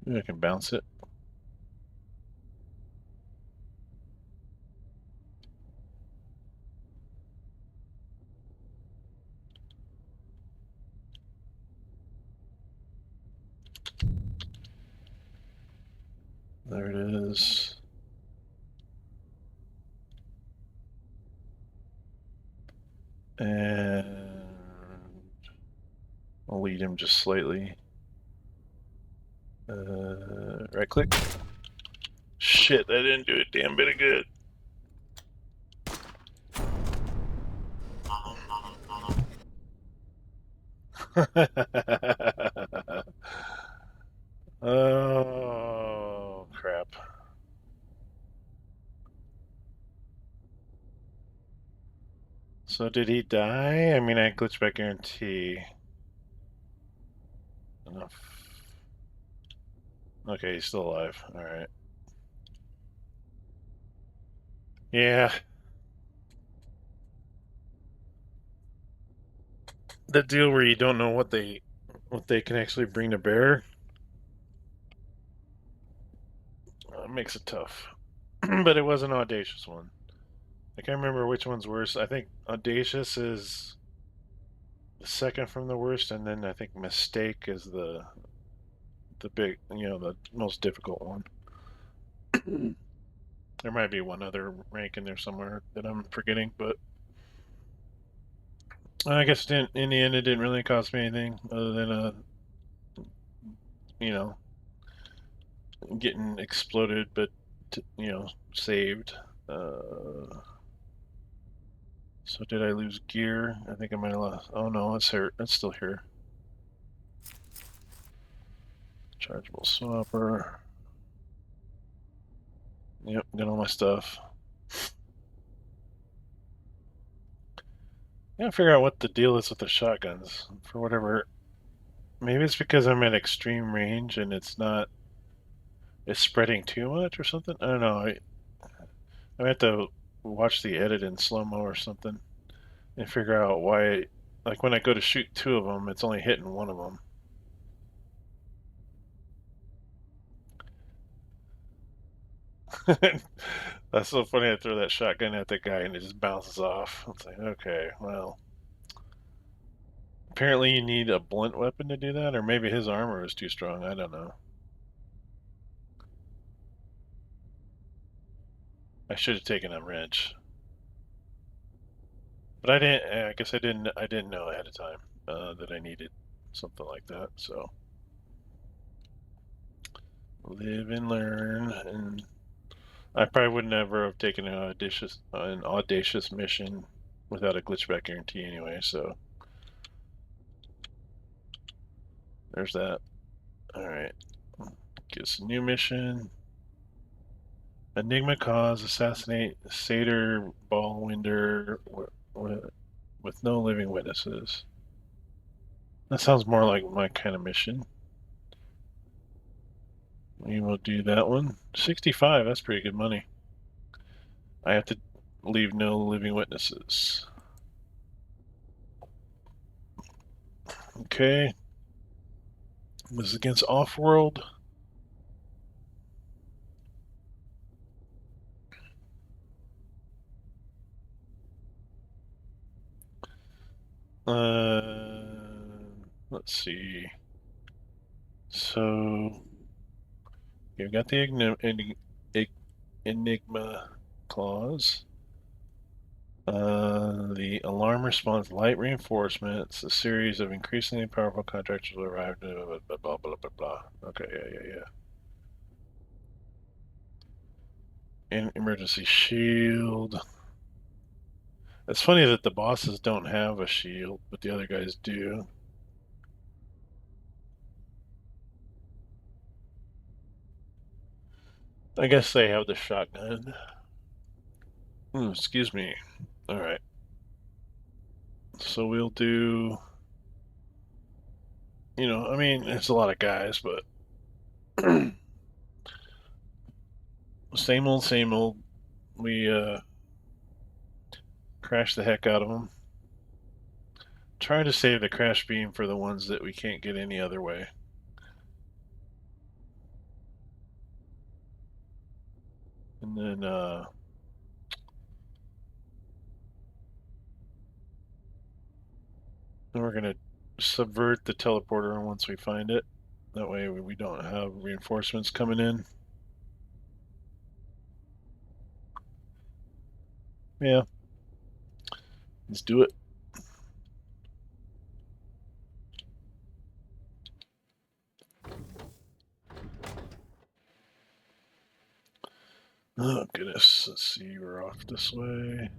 Speaker 1: maybe I can bounce it. There it is. And I'll lead him just slightly. Right click. Shit, that didn't do a damn bit of good. Oh, crap. So did he die? I mean, I glitched back guarantee. Enough. Okay, he's still alive. Alright. Yeah. The deal where you don't know what they can actually bring to bear makes it tough. But it was an audacious one. I can't remember which one's worse. I think audacious is the second from the worst, and then I think mistake is the big, the most difficult one. There might be one other rank in there somewhere that I'm forgetting, but I guess in the end it didn't really cost me anything other than you know, getting exploded, but saved. So did I lose gear? I think I might have lost. Oh no, it's here. It's still here. Chargeable swapper. Yep, got all my stuff. I gotta figure out what the deal is with the shotguns. For whatever. Maybe it's because I'm at extreme range and it's spreading too much or something. I don't know. I have to watch the edit in slow mo or something and figure out why. Like when I go to shoot two of them, it's only hitting one of them. That's so funny. I throw that shotgun at the guy and it just bounces off. It's like, okay, well, apparently you need a blunt weapon to do that, or maybe his armor is too strong. I don't know. I should have taken a wrench, but I didn't. I guess I didn't. I didn't know ahead of time that I needed something like that. So live and learn, and I probably would never have taken an audacious mission without a glitchback guarantee anyway. So there's that. All right, get us a new mission. Enigma cause assassinate satyr ballwinder with no living witnesses. That sounds more like my kind of mission. We will do that one. 65, that's pretty good money. I have to leave no living witnesses. Okay. This is against Offworld. Let's see. So you've got the Enigma clause. The alarm response light reinforcements. A series of increasingly powerful contractors will arrive. Blah, blah, blah, blah, blah, blah. Okay, yeah. And emergency shield. It's funny that the bosses don't have a shield, but the other guys do. I guess they have the shotgun. Excuse me. All right. So we'll do. I mean, it's a lot of guys, but same old, same old. We crash the heck out of them. Try to save the crash beam for the ones that we can't get any other way. And then we're gonna subvert the teleporter once we find it. That way we don't have reinforcements coming in. Yeah, let's do it. Oh goodness, let's see, we're off this way.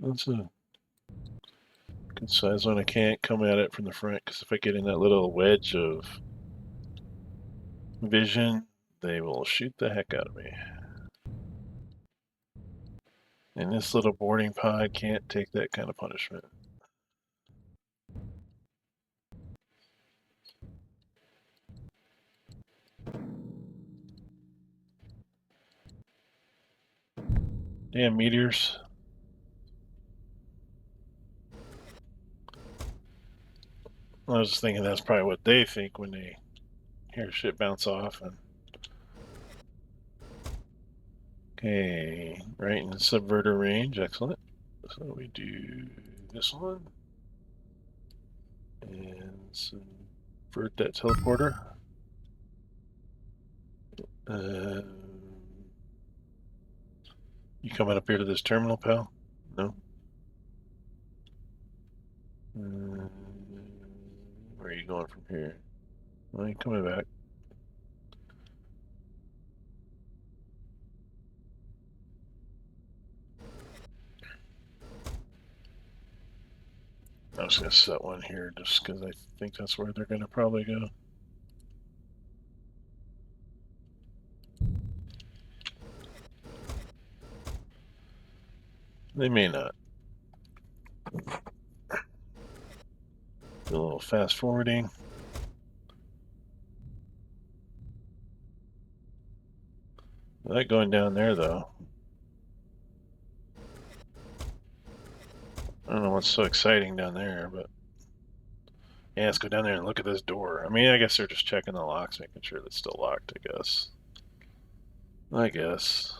Speaker 1: That's a good size one. I can't come at it from the front because if I get in that little wedge of vision, they will shoot the heck out of me. And this little boarding pod can't take that kind of punishment. Damn meteors. I was just thinking that's probably what they think when they hear shit bounce off. And okay, right in subverter range, excellent. So we do this one and subvert that teleporter. You coming up here to this terminal, pal? No. Where are you going from here? Well, you coming back? I was gonna set one here just because I think that's where they're gonna probably go. They may not. Do a little fast forwarding. I like going down there though. I don't know what's so exciting down there, but yeah, let's go down there and look at this door. I mean, I guess they're just checking the locks, making sure it's still locked, I guess. I guess.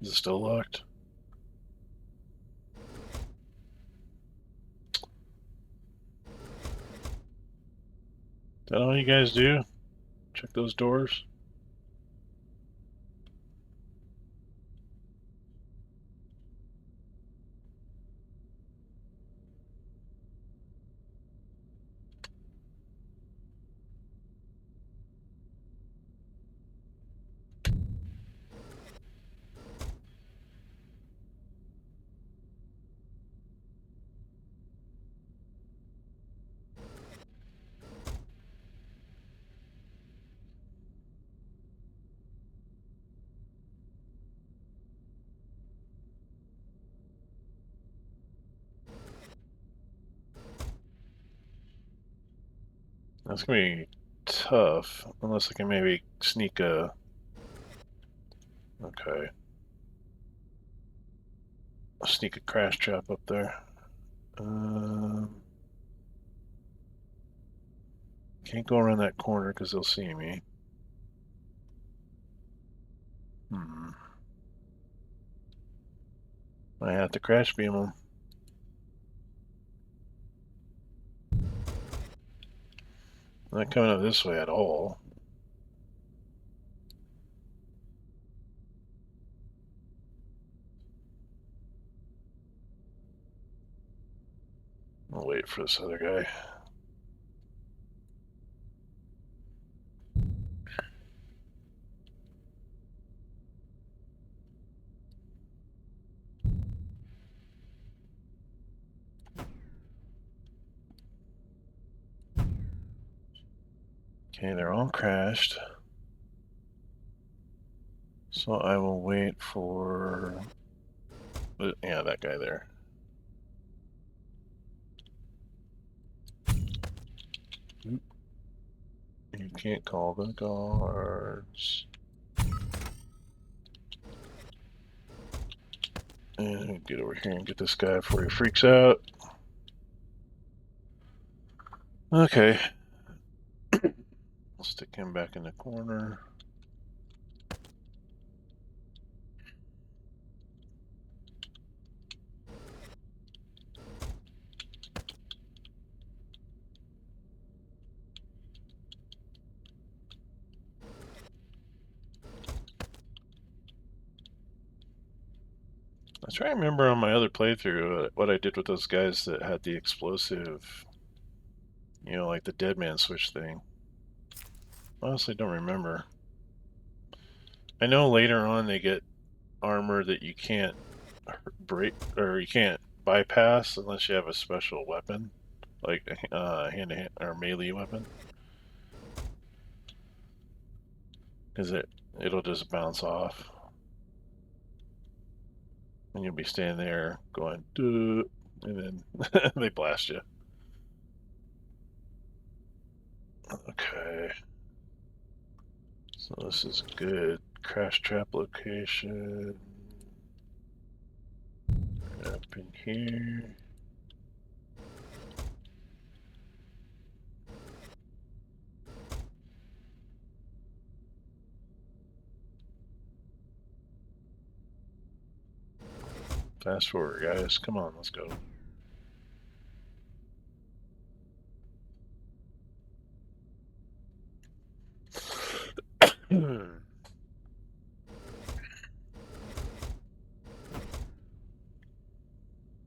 Speaker 1: Is it still locked? Is that all you guys do? Check those doors? That's gonna be tough, unless I can maybe sneak a... Okay. I'll sneak a crash trap up there. Um, Can't go around that corner because they'll see me. I have to crash beam them. Not coming up this way at all. I'll wait for this other guy. Okay, they're all crashed. So I will wait for... yeah, that guy there. You can't call the guards. And get over here and get this guy before he freaks out. Okay. I'll stick him back in the corner. I was trying to remember on my other playthrough what I did with those guys that had the explosive, you know, like the dead man switch thing. Honestly, don't remember. I know later on they get armor that you can't break or you can't bypass unless you have a special weapon, like a hand-to-hand or melee weapon, because it'll just bounce off, and you'll be standing there going, duh, and then they blast you. Okay, so this is good. Crash trap location. Up in here. Fast forward, guys. Come on, let's go.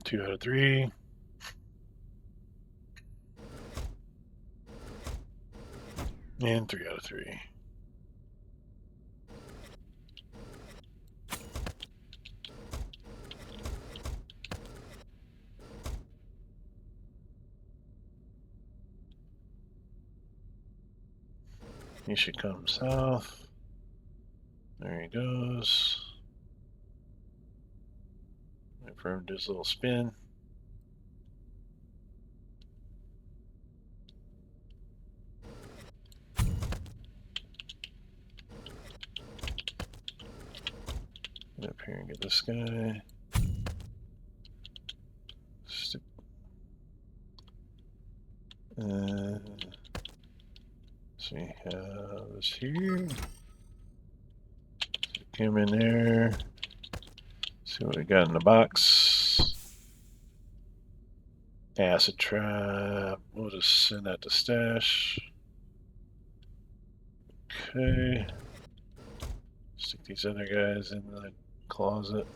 Speaker 1: Two out of three. And 3 out of 3. He should come south. There he goes. Wait for him to do his little spin. Get up here and get this guy. See how this here. Stick him in there. See what we got in the box. Acid trap. We'll just send that to stash. Okay. Stick these other guys in the closet.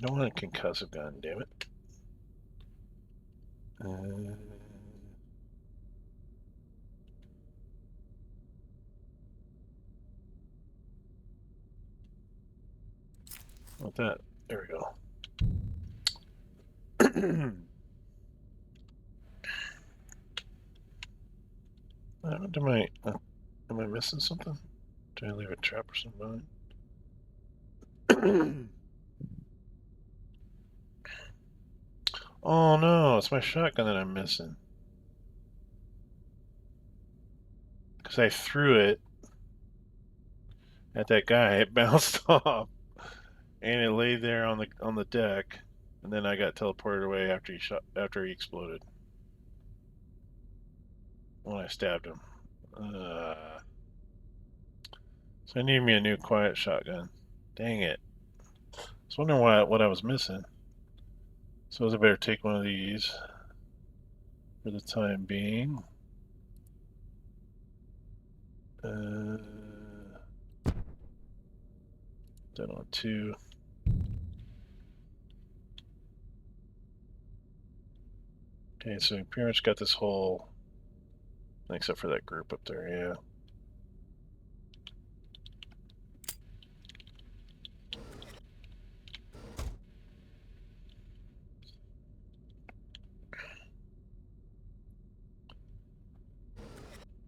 Speaker 1: I don't want a concussive gun, damn it. What that? There we go. Am I missing something? Did I leave a trap or something? Oh no, it's my shotgun that I'm missing. Because I threw it at that guy, it bounced off, and it lay there on the deck, and then I got teleported away after he exploded when I stabbed him. So I need me a new quiet shotgun. Dang it! I was wondering what I was missing. So I better take one of these for the time being. Uh, Done on two. Okay, so we pretty much got this whole, except for that group up there, yeah.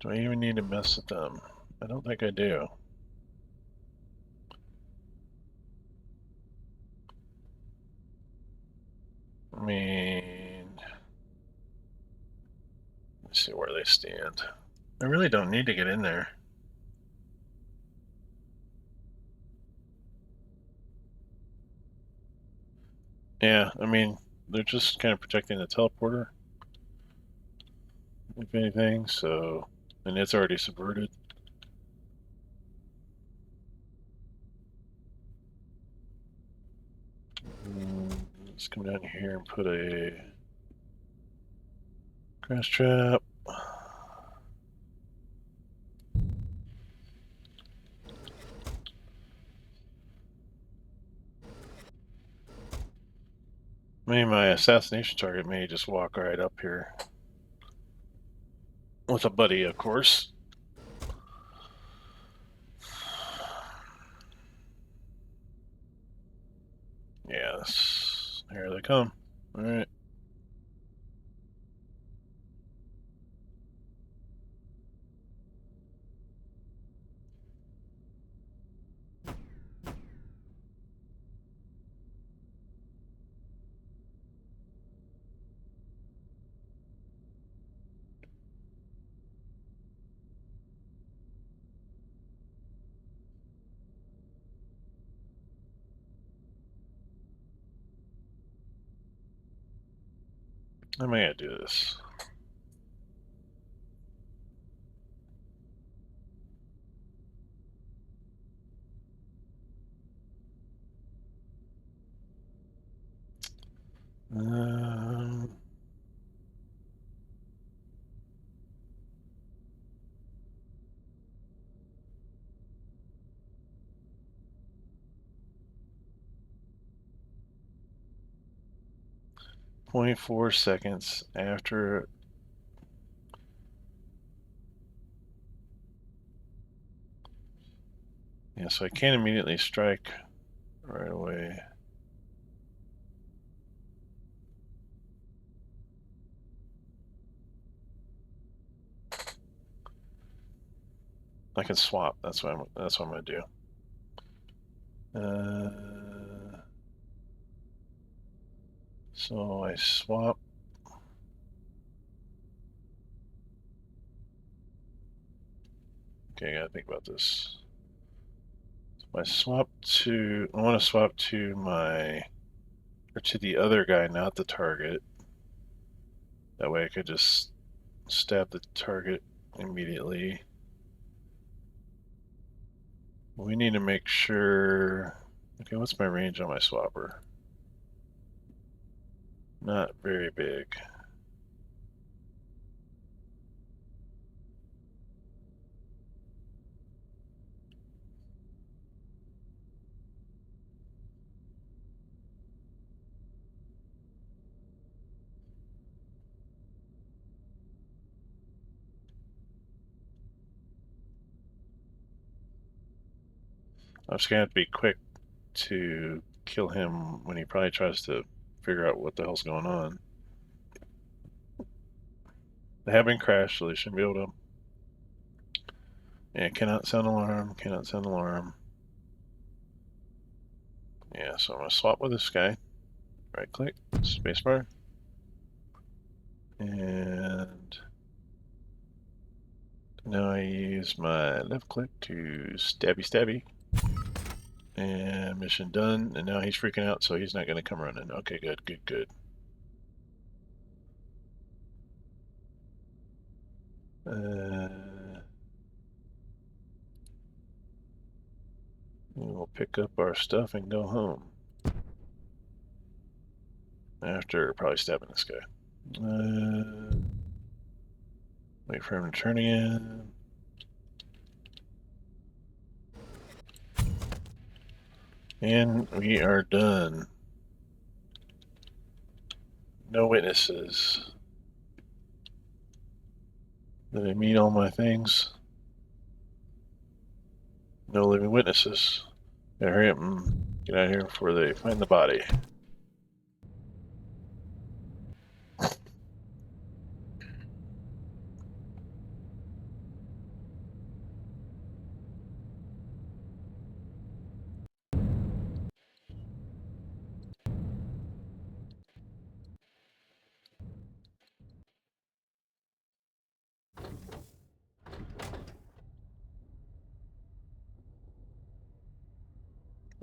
Speaker 1: Do I even need to mess with them? I don't think I do. I mean, let's see where they stand. I really don't need to get in there. Yeah, I mean, they're just kind of protecting the teleporter, if anything, so, and it's already subverted. Let's come down here and put a crash trap. Maybe my assassination target may just walk right up here. With a buddy, of course. Yes. Here they come. Alright. I may do this. Um, 24 seconds after. Yeah, so I can't immediately strike right away. I can swap. That's what I'm gonna do. So I swap. Okay, I gotta think about this. So I want to swap to to the other guy, not the target. That way I could just stab the target immediately. We need to make sure. Okay, what's my range on my swapper? Not very big. I'm just gonna have to be quick to kill him when he probably tries to figure out what the hell's going on. They have been crashed, so they shouldn't be able to. Yeah, cannot sound alarm, cannot sound alarm. Yeah, so I'm going to swap with this guy. Right click, spacebar. And now I use my left click to stabby stabby. And mission done. And now he's freaking out, so he's not going to come running. Okay, good, good, good. We'll pick up our stuff and go home. After probably stabbing this guy. Wait for him to turn again. And we are done. No witnesses. Did I meet all my things? No living witnesses. Gotta hurry up and get out of here before they find the body.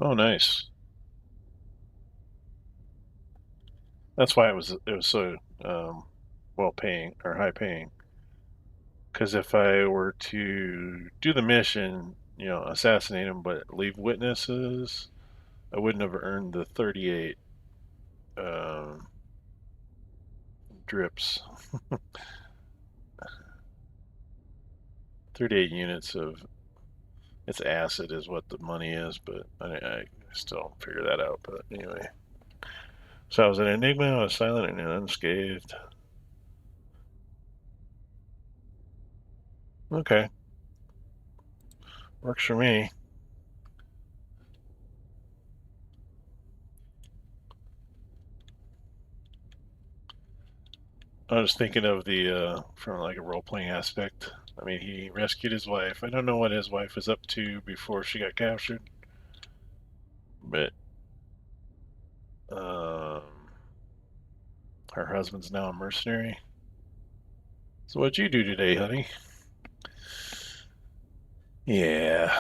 Speaker 1: Oh, nice. That's why it was so well paying or high paying. Because if I were to do the mission, assassinate him, but leave witnesses, I wouldn't have earned the 38 um, drips. 38 units of it's acid is what the money is, but I still figure that out. But anyway, so I was an enigma. I was silent and unscathed. Okay, works for me. I was thinking of the from like a role playing aspect. I mean, he rescued his wife. I don't know what his wife was up to before she got captured, but um, her husband's now a mercenary. So what'd you do today, honey? Yeah.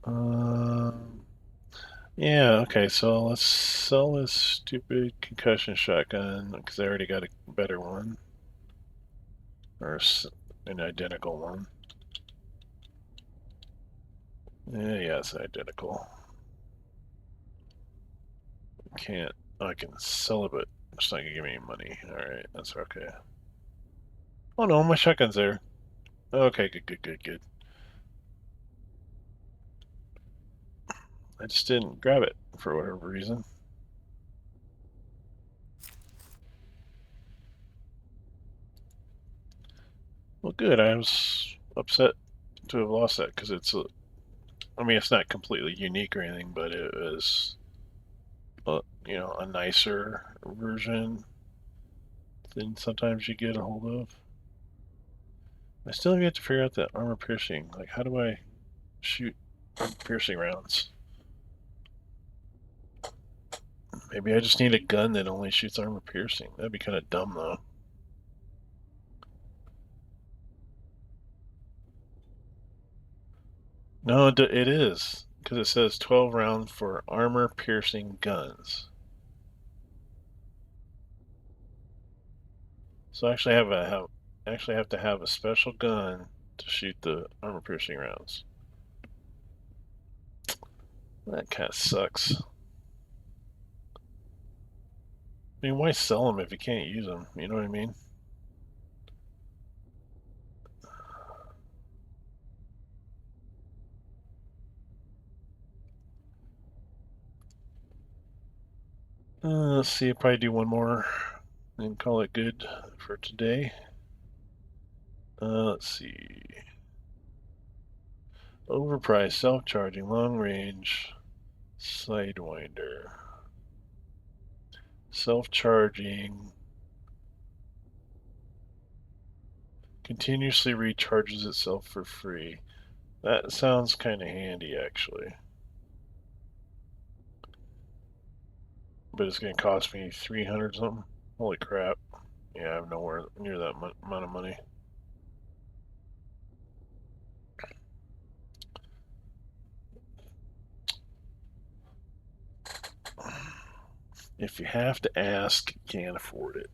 Speaker 1: Um. Yeah. Okay. So let's sell this stupid concussion shotgun because I already got a better one, or an identical one. Yeah, it's identical. Can't. I can sell it, but it's not gonna give me any money. All right, that's okay. Oh no, my shotgun's there. Okay, good, good, good, good. I just didn't grab it for whatever reason. Well, good. I was upset to have lost that because I mean, it's not completely unique or anything, but it was, a nicer version than sometimes you get a hold of. I still have yet to figure out that armor piercing. Like, how do I shoot piercing rounds? Maybe I just need a gun that only shoots armor piercing. That'd be kind of dumb, though. No, it is because it says 12 rounds for armor piercing guns. So I actually have to have a special gun to shoot the armor piercing rounds. That kind of sucks. I mean, why sell them if you can't use them? You know what I mean? Let's see, I'll probably do one more and call it good for today. Let's see. Overpriced, self-charging, long range, sidewinder. Self-charging. Continuously recharges itself for free. That sounds kind of handy, actually. But it's going to cost me 300 something. Holy crap. Yeah, I have nowhere near that amount of money. If you have to ask, you can't afford it.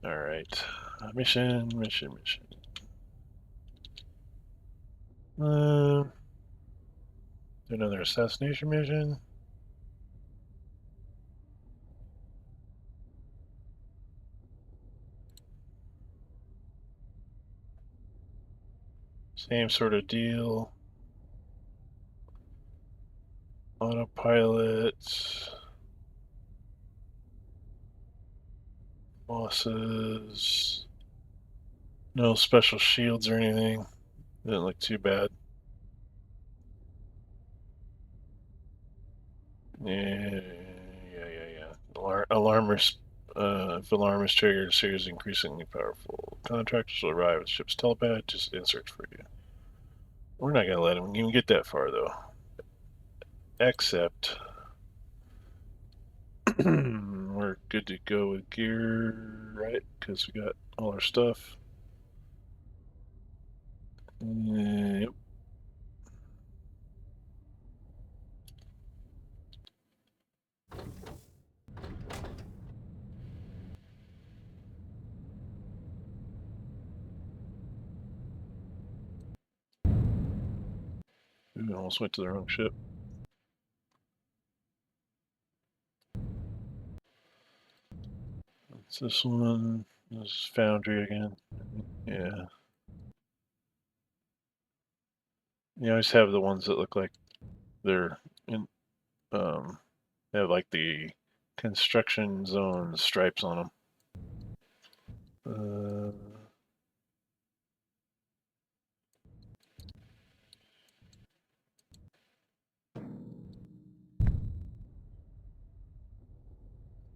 Speaker 1: Alright. Mission. Another assassination mission. Same sort of deal. Autopilot. Bosses. No special shields or anything. Didn't look too bad. Yeah. Alarmers. If alarm is triggered, series is increasingly powerful. Contractors will arrive with ship's telepad just in search for you. We're not gonna let him even get that far though. Except we're good to go with gear, right? Because we got all our stuff. Yep. We almost went to the wrong ship. It's this one. This is Foundry again. Yeah. You always have the ones that look like they're in, they have like the construction zone stripes on them.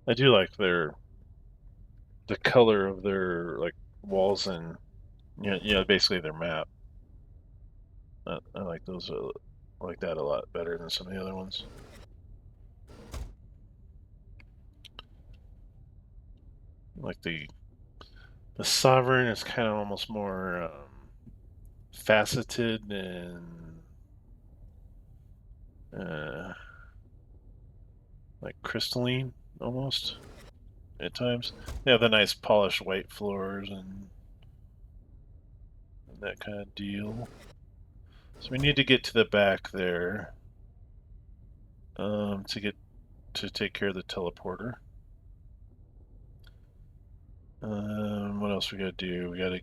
Speaker 1: I do like the color of their like walls and basically their map. I like those. I like that a lot better than some of the other ones. Like the sovereign is kind of almost more faceted and like crystalline almost at times. They have the nice polished white floors and that kind of deal. So we need to get to the back there to take care of the teleporter. What else we gotta do?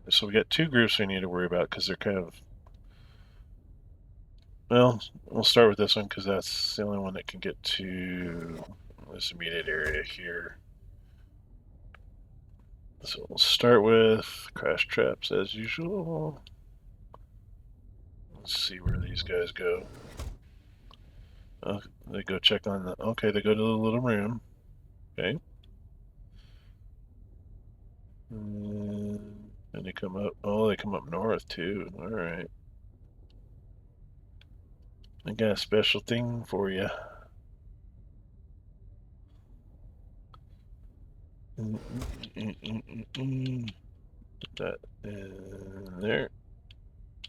Speaker 1: So we got two groups we need to worry about because they're kind of, well, we'll start with this one because that's the only one that can get to this immediate area here. So we'll start with crash traps as usual. Let's see where these guys go. They go check on the. Okay, they go to the little room. Okay. And they come up. Oh, they come up north too. All right. I got a special thing for you. That in there.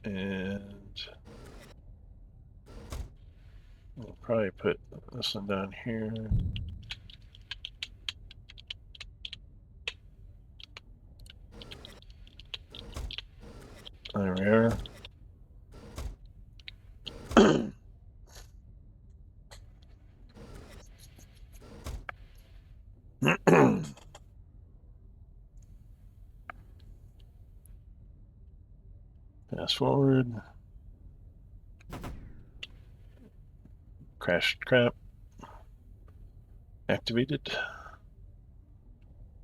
Speaker 1: And we'll probably put this one down here. There we are. Fast forward. Crash crap. Activated.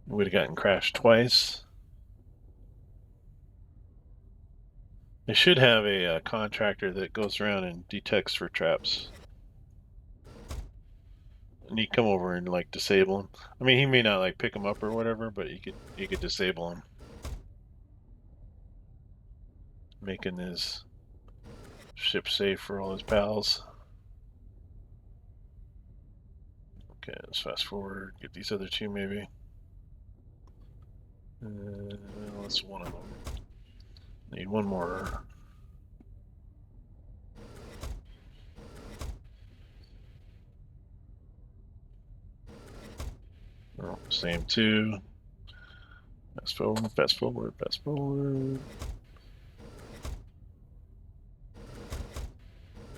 Speaker 1: Would have gotten crashed twice. They should have a contractor that goes around and detects for traps. and you come over and like disable him. I mean, he may not like pick him up or whatever, but you could disable him, making his ship safe for all his pals. Okay, let's fast forward. Get these other two maybe. That's one of them. Need one more. Oh, same two. Fast forward, fast forward, fast forward.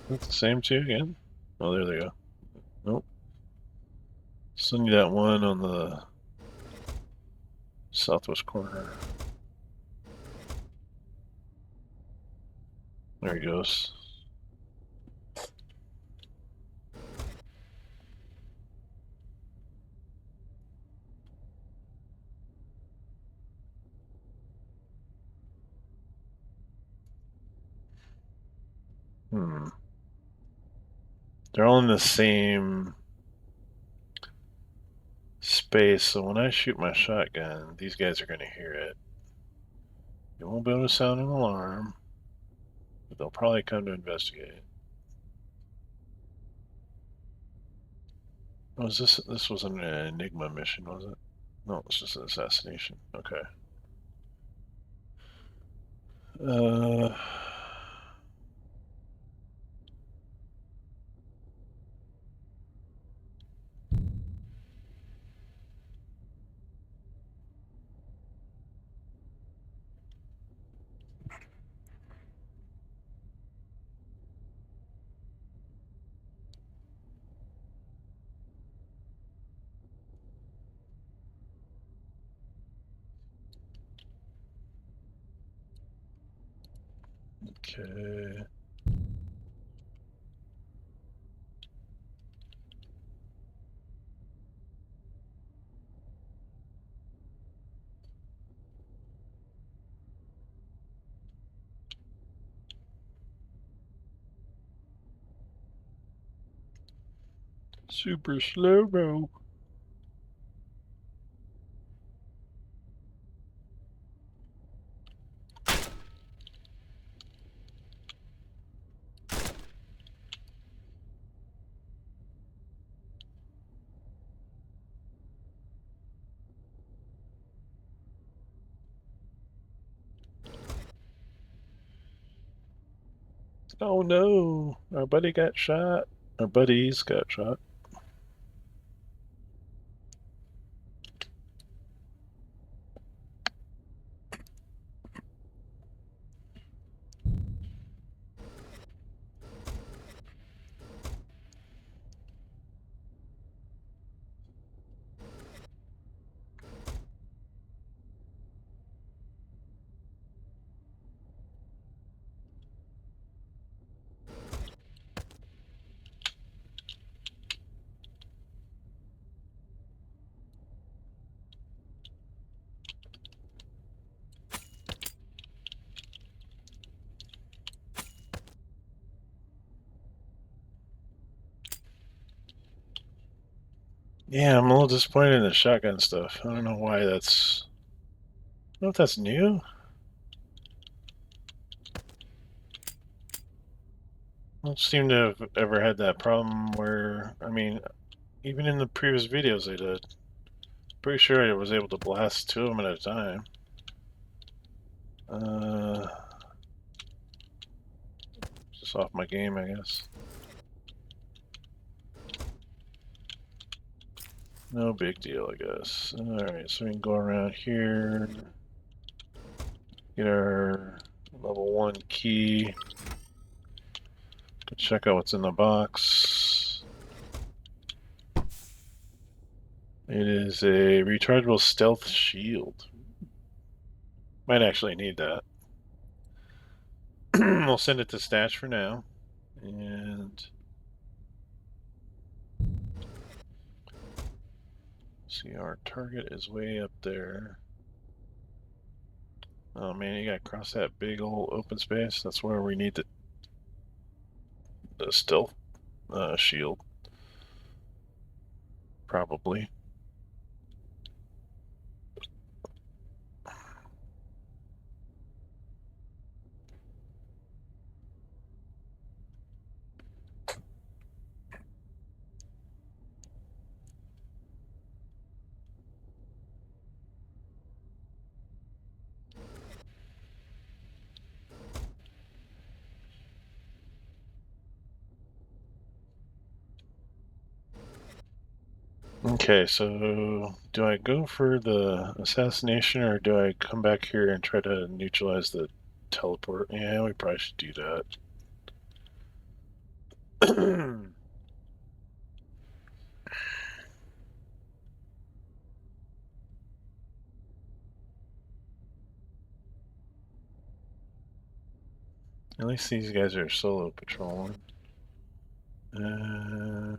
Speaker 1: That's the same two again. Oh, there they go. Nope. Send you that one on the southwest corner. There he goes. Hmm. They're all in the same space, so when I shoot my shotgun, these guys are going to hear it. It won't be able to sound an alarm, but they'll probably come to investigate. Was this wasn't an Enigma mission, was it? No, it's just an assassination. Okay. Uh, okay. Super slow-mo. Oh no, our buddy got shot. Our buddies got shot. Yeah, I'm a little disappointed in the shotgun stuff. I don't know why that's. I don't know if that's new. I don't seem to have ever had that problem where, I mean, even in the previous videos I did, pretty sure I was able to blast two of them at a time. Uh, just off my game, I guess. No big deal, I guess. Alright, so we can go around here, get our level 1 key, check out what's in the box. It is a rechargeable stealth shield. Might actually need that. We'll send it to stash for now. And see, our target is way up there. Oh man, you gotta cross that big old open space. That's where we need the stealth shield. Probably. Okay, so do I go for the assassination or do I come back here and try to neutralize the teleport? Yeah, we probably should do that. At least these guys are solo patrolling. Uh,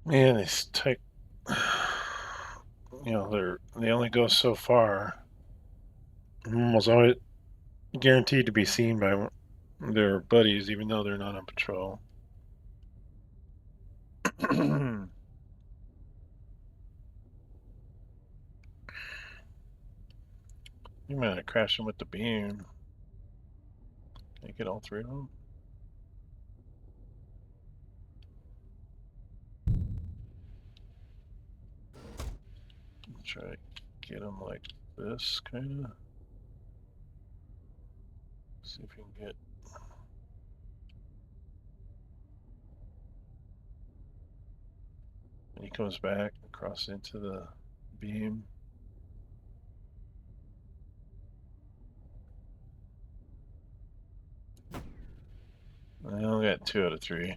Speaker 1: Man, these type, they only go so far. I'm almost always guaranteed to be seen by their buddies, even though they're not on patrol. You might have crashed them with the beam. Can I get all three of them? Try to get them like this, kind of. See if you can get. And he comes back across into the beam. I only got 2 out of 3.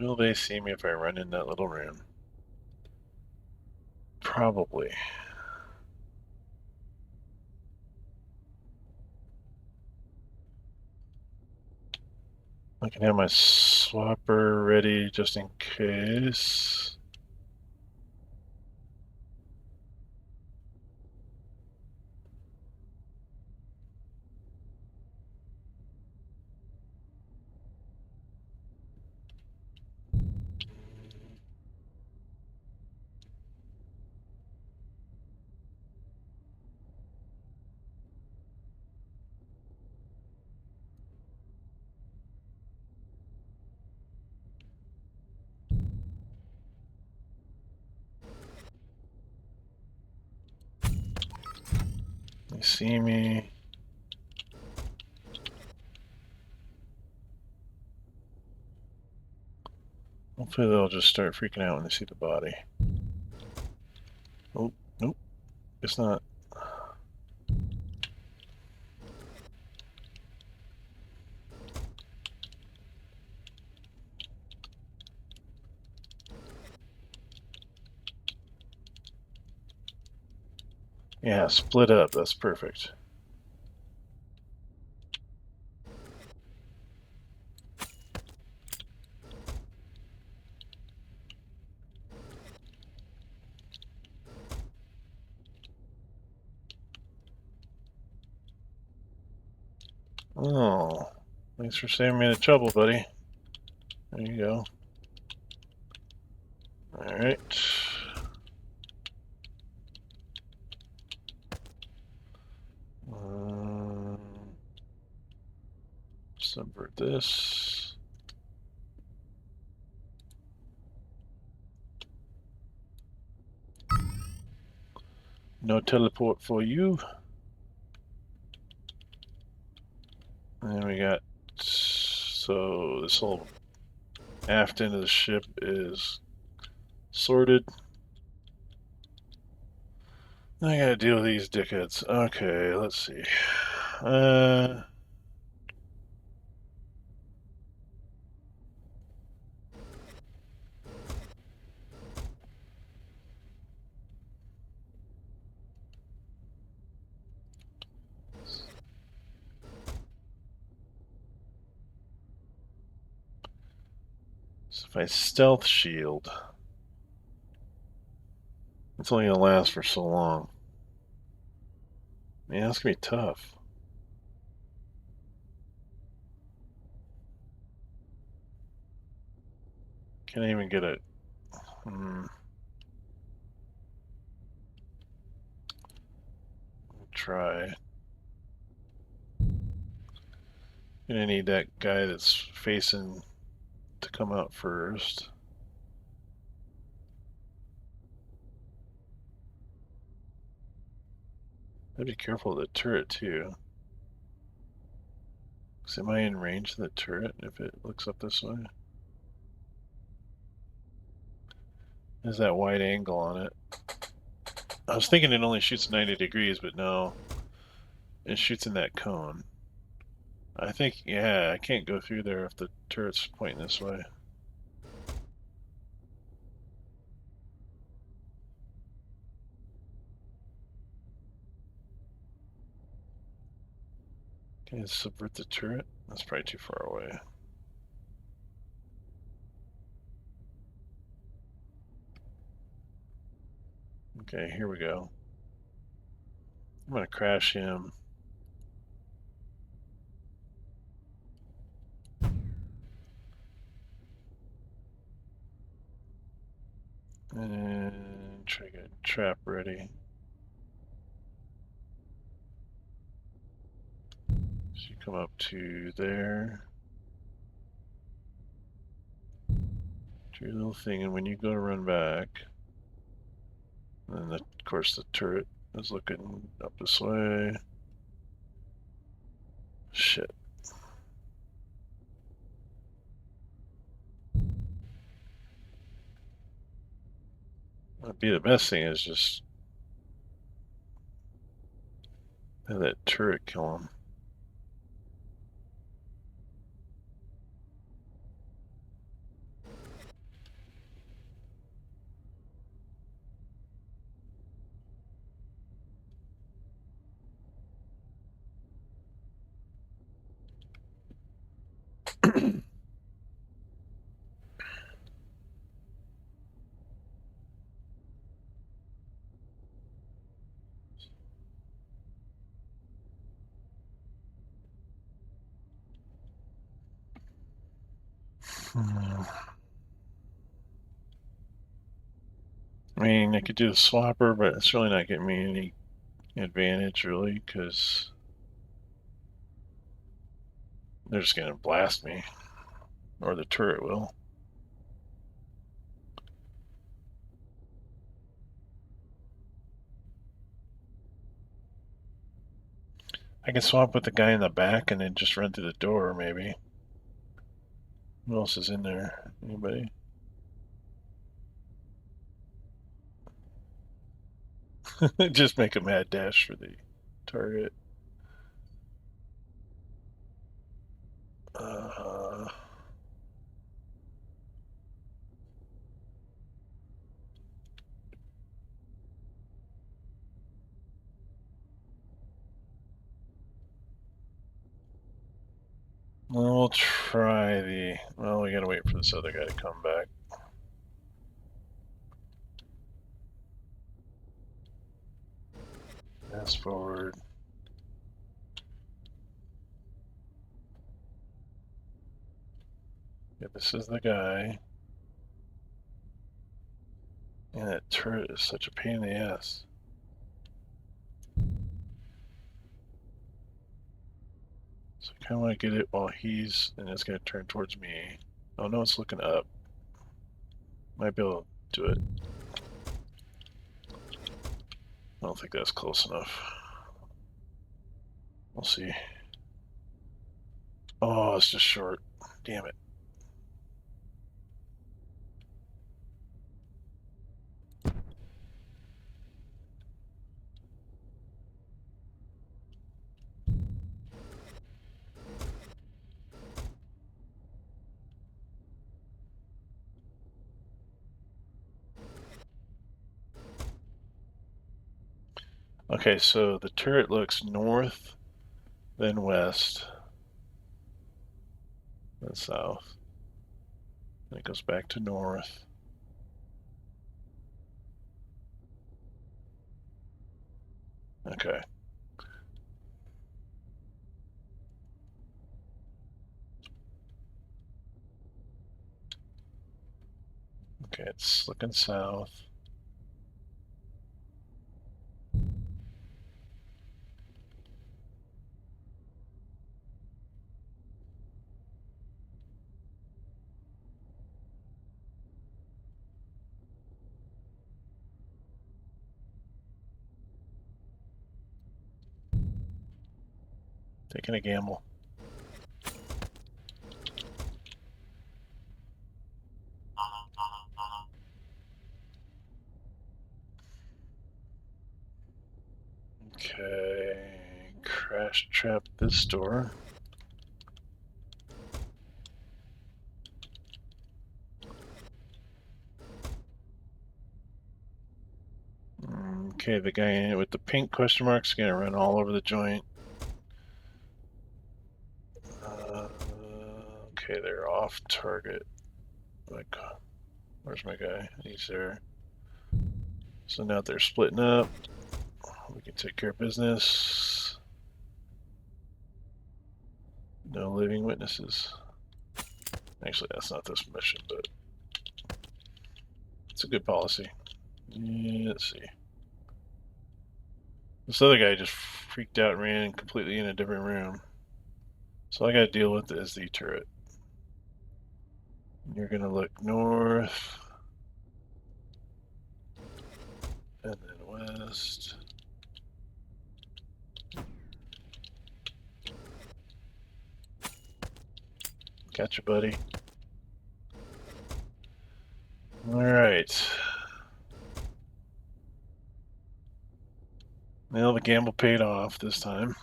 Speaker 1: Will they see me if I run in that little room? Probably. I can have my swapper ready just in case. They see me. Hopefully they'll just start freaking out when they see the body. Oh, nope. It's not. Yeah, split up. That's perfect. Oh, thanks for saving me the trouble, buddy. There you go. Alright. Subvert this. No teleport for you. And we got, so this whole aft end of the ship is sorted. I gotta deal with these dickheads. Okay, let's see. So if I stealth shield, it's only gonna last for so long. Man, that's gonna be tough. Can't even get it. Try. Gonna need that guy that's facing to come out first. I'd be careful of the turret too. Am I in range of the turret if it looks up this way? There's that wide angle on it. I was thinking it only shoots 90 degrees, but no. It shoots in that cone. I think, yeah, I can't go through there if the turret's pointing this way. Can I subvert the turret? That's probably too far away. Okay, here we go. I'm gonna crash him. And try to get a trap ready. So you come up to there. Do your little thing, and when you go to run back, then of course the turret is looking up this way. Shit. That'd be the best thing is just have that turret kill him. I mean, I could do the swapper, but it's really not getting me any advantage, really, because they're just going to blast me. Or the turret will. I can swap with the guy in the back and then just run through the door, maybe. Who else is in there? Anybody? Just make a mad dash for the target. Uh, we'll try the... Well, we gotta wait for this other guy to come back. Fast forward. Yeah, this is the guy. And that turret is such a pain in the ass. So I kind of want to get it while he's, and it's going to turn towards me. Oh no, it's looking up. Might be able to do it. I don't think that's close enough. We'll see. Oh, it's just short. Damn it. Okay, so the turret looks north, then west, then south. Then it goes back to north. Okay. Okay, it's looking south. Taking a gamble. Okay, crash trap this door. Okay, the guy in it with the pink question mark's gonna run all over the joint. Okay, they're off target. Like, where's my guy? He's there. So now they're splitting up. We can take care of business. No living witnesses. Actually, that's not this mission, but it's a good policy. Yeah, let's see. This other guy just freaked out and ran completely in a different room. So I gotta deal with is the turret. You're gonna look north. And then west. Gotcha, buddy. Alright. Well, the gamble paid off this time.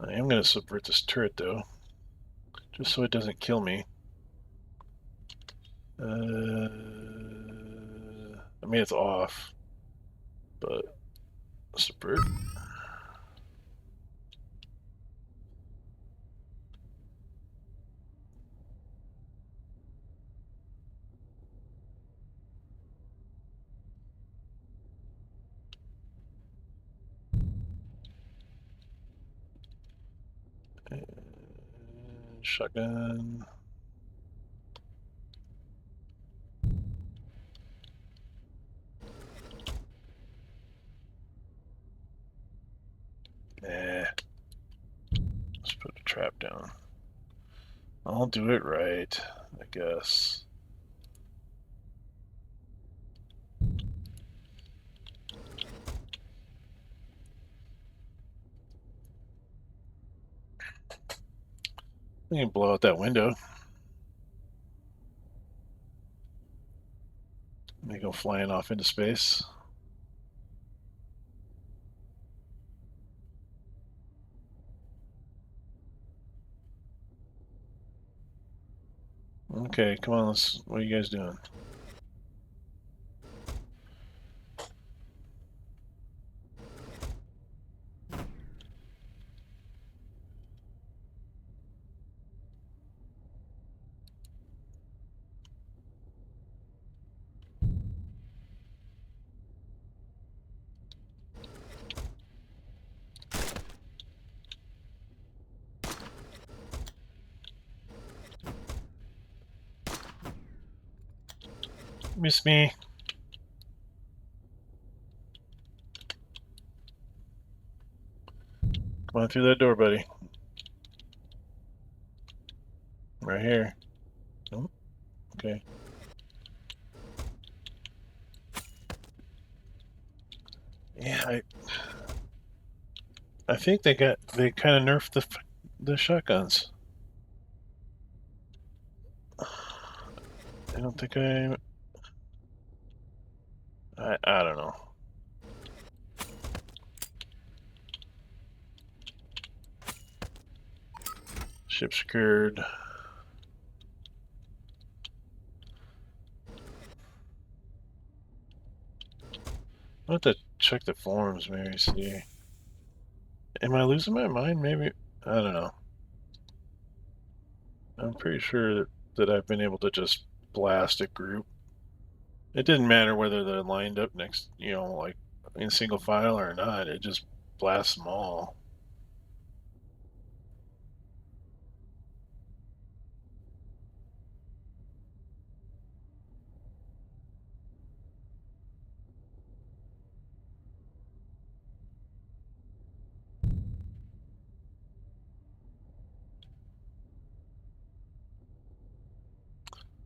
Speaker 1: I am going to subvert this turret, though. Just so it doesn't kill me. I mean, it's off. But, subvert. Shotgun. Nah. Let's put a trap down. I'll do it right, I guess. I can blow out that window. They go flying off into space. Okay, come on, what are you guys doing? Miss me. Come on through that door, buddy. Right here. Oh, okay. Yeah, I think they kind of nerfed the shotguns. I don't think I don't know. Ship secured. I'll have to check the forums, maybe see. Am I losing my mind? Maybe. I don't know. I'm pretty sure that I've been able to just blast a group. It didn't matter whether they're lined up next, like in single file or not. It just blasts them all.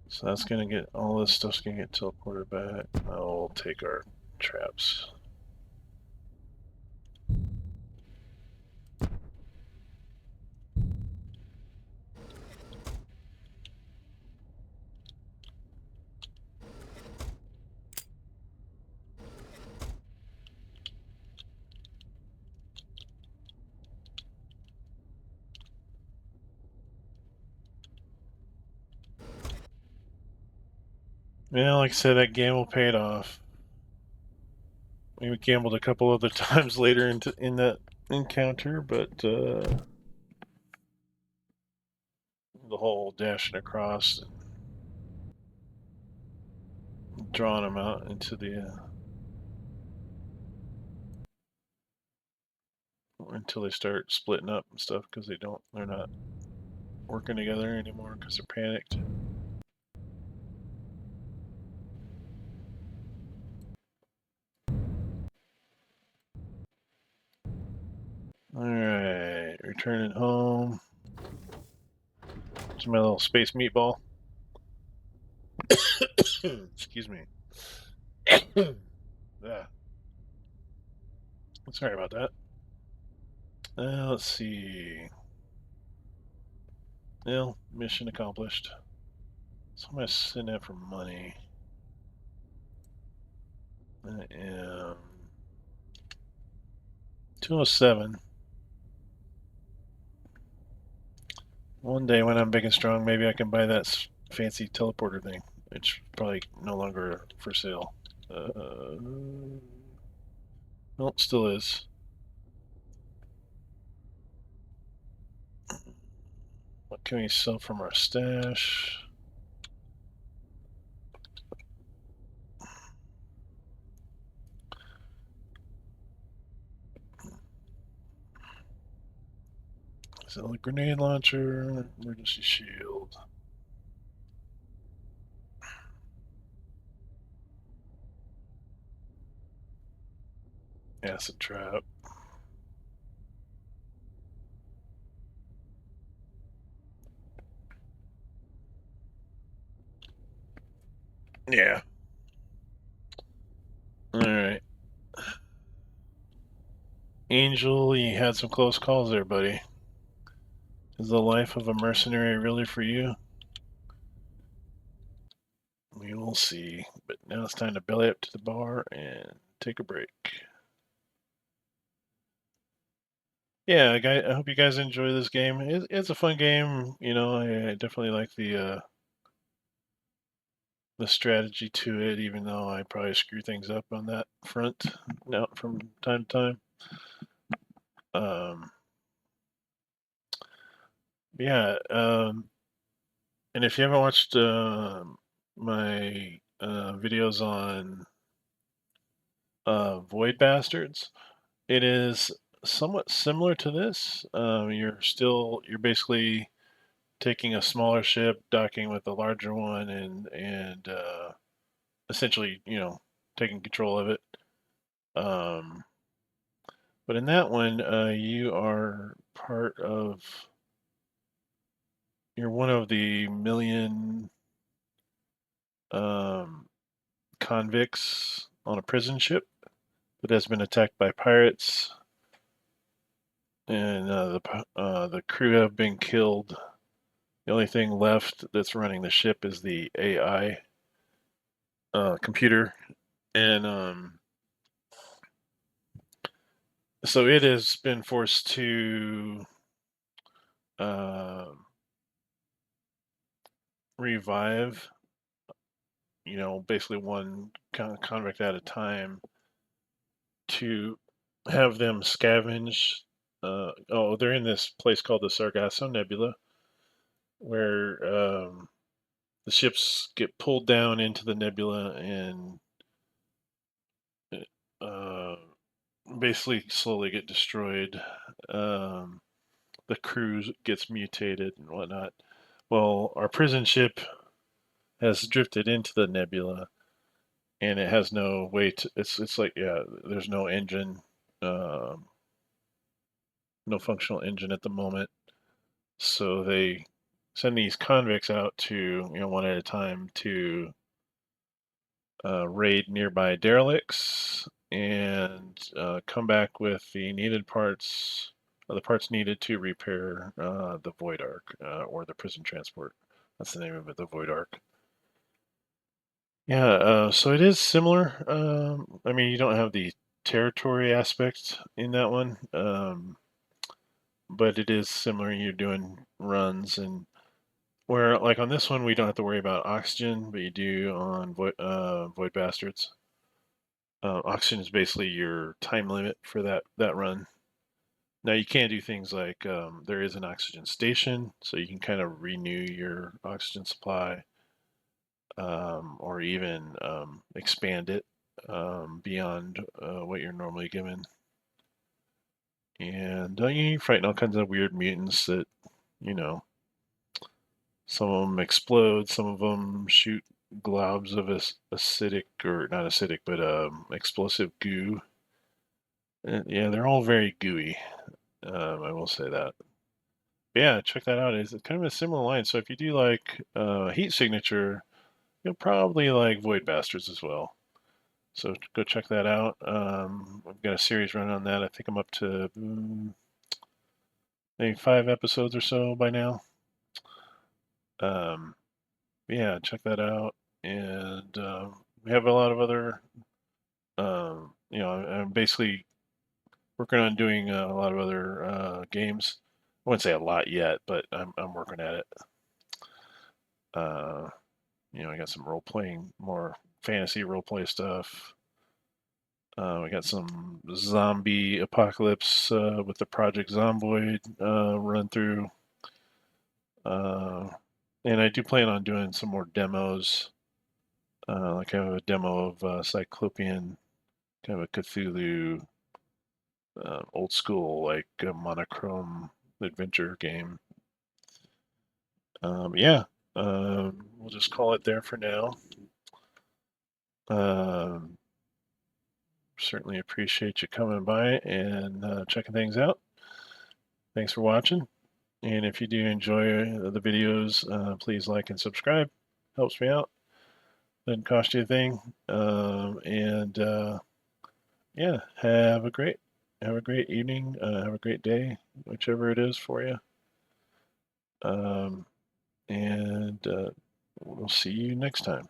Speaker 1: So that's gonna get all this stuff's gonna get teleported back. I'll take our traps. Yeah, like I said, that gamble paid off. We gambled a couple other times later in that encounter, but the whole dashing across, and drawing them out into the until they start splitting up and stuff because they're not working together anymore because they're panicked. All right, returning home. Here's my little space meatball. Excuse me. Yeah. Sorry about that. Let's see. Well, mission accomplished. So I'm gonna send that for money. I am 207. One day when I'm big and strong, maybe I can buy that fancy teleporter thing. It's probably no longer for sale. No, still is. What can we sell from our stash? Sell a grenade launcher, emergency shield, acid trap. Yeah. Alright. Angel, you had some close calls there, buddy. Is the life of a mercenary really for you? We will see. But now it's time to belly up to the bar and take a break. Yeah, I hope you guys enjoy this game. It's a fun game. I definitely like the strategy to it, even though I probably screw things up on that front now from time to time. Um, yeah, and if you haven't watched my videos on Void Bastards, it is somewhat similar to this. You're basically taking a smaller ship, docking with a larger one, and essentially, taking control of it. Um, But in that one, you are part of. You're one of the million um, convicts on a prison ship that has been attacked by pirates, and the crew have been killed. The only thing left that's running the ship is the AI computer, and so it has been forced to uh, revive. Basically one convict at a time to have them scavenge. They're in this place called the Sargasso Nebula, where the ships get pulled down into the nebula and uh, basically slowly get destroyed. Um, the crew gets mutated and whatnot. Well, our prison ship has drifted into the nebula, and it has no way to. It's like, yeah, there's no engine, um, no functional engine at the moment. So they send these convicts out to, one at a time to raid nearby derelicts and come back with the needed parts, the parts needed to repair the Void Ark or the prison transport. That's the name of it, the Void Ark. Yeah, so it is similar. I mean, you don't have the territory aspect in that one, but it is similar. You're doing runs and where, like on this one, we don't have to worry about oxygen, but you do on Void Bastards. Oxygen is basically your time limit for that run. Now you can do things like there is an oxygen station, so you can kind of renew your oxygen supply, or even expand it beyond what you're normally given. And you're fighting all kinds of weird mutants that, you know, some of them explode, some of them shoot globs of acidic, or not acidic, but explosive goo. And, yeah, they're all very gooey. I will say that. But yeah, check that out. It's kind of a similar line. So if you do like Heat Signature, you'll probably like Void Bastards as well. So go check that out. I've got a series running on that. I think I'm up to maybe 5 episodes or so by now. Um, yeah, check that out. And we have a lot of other, I'm basically working on doing a lot of other games. I wouldn't say a lot yet, but I'm working at it. Uh, I got some role playing, more fantasy role play stuff. We got some zombie apocalypse with the Project Zomboid run through. Uh, and I do plan on doing some more demos. Like I have a demo of Cyclopean, kind of a Cthulhu, old school, like a monochrome adventure game. Yeah, we'll just call it there for now. Um, Certainly appreciate you coming by and checking things out. Thanks for watching. And if you do enjoy the videos, please like and subscribe. Helps me out. Doesn't cost you a thing. And yeah, have a great evening. Have a great day, whichever it is for you. Um, and we'll see you next time.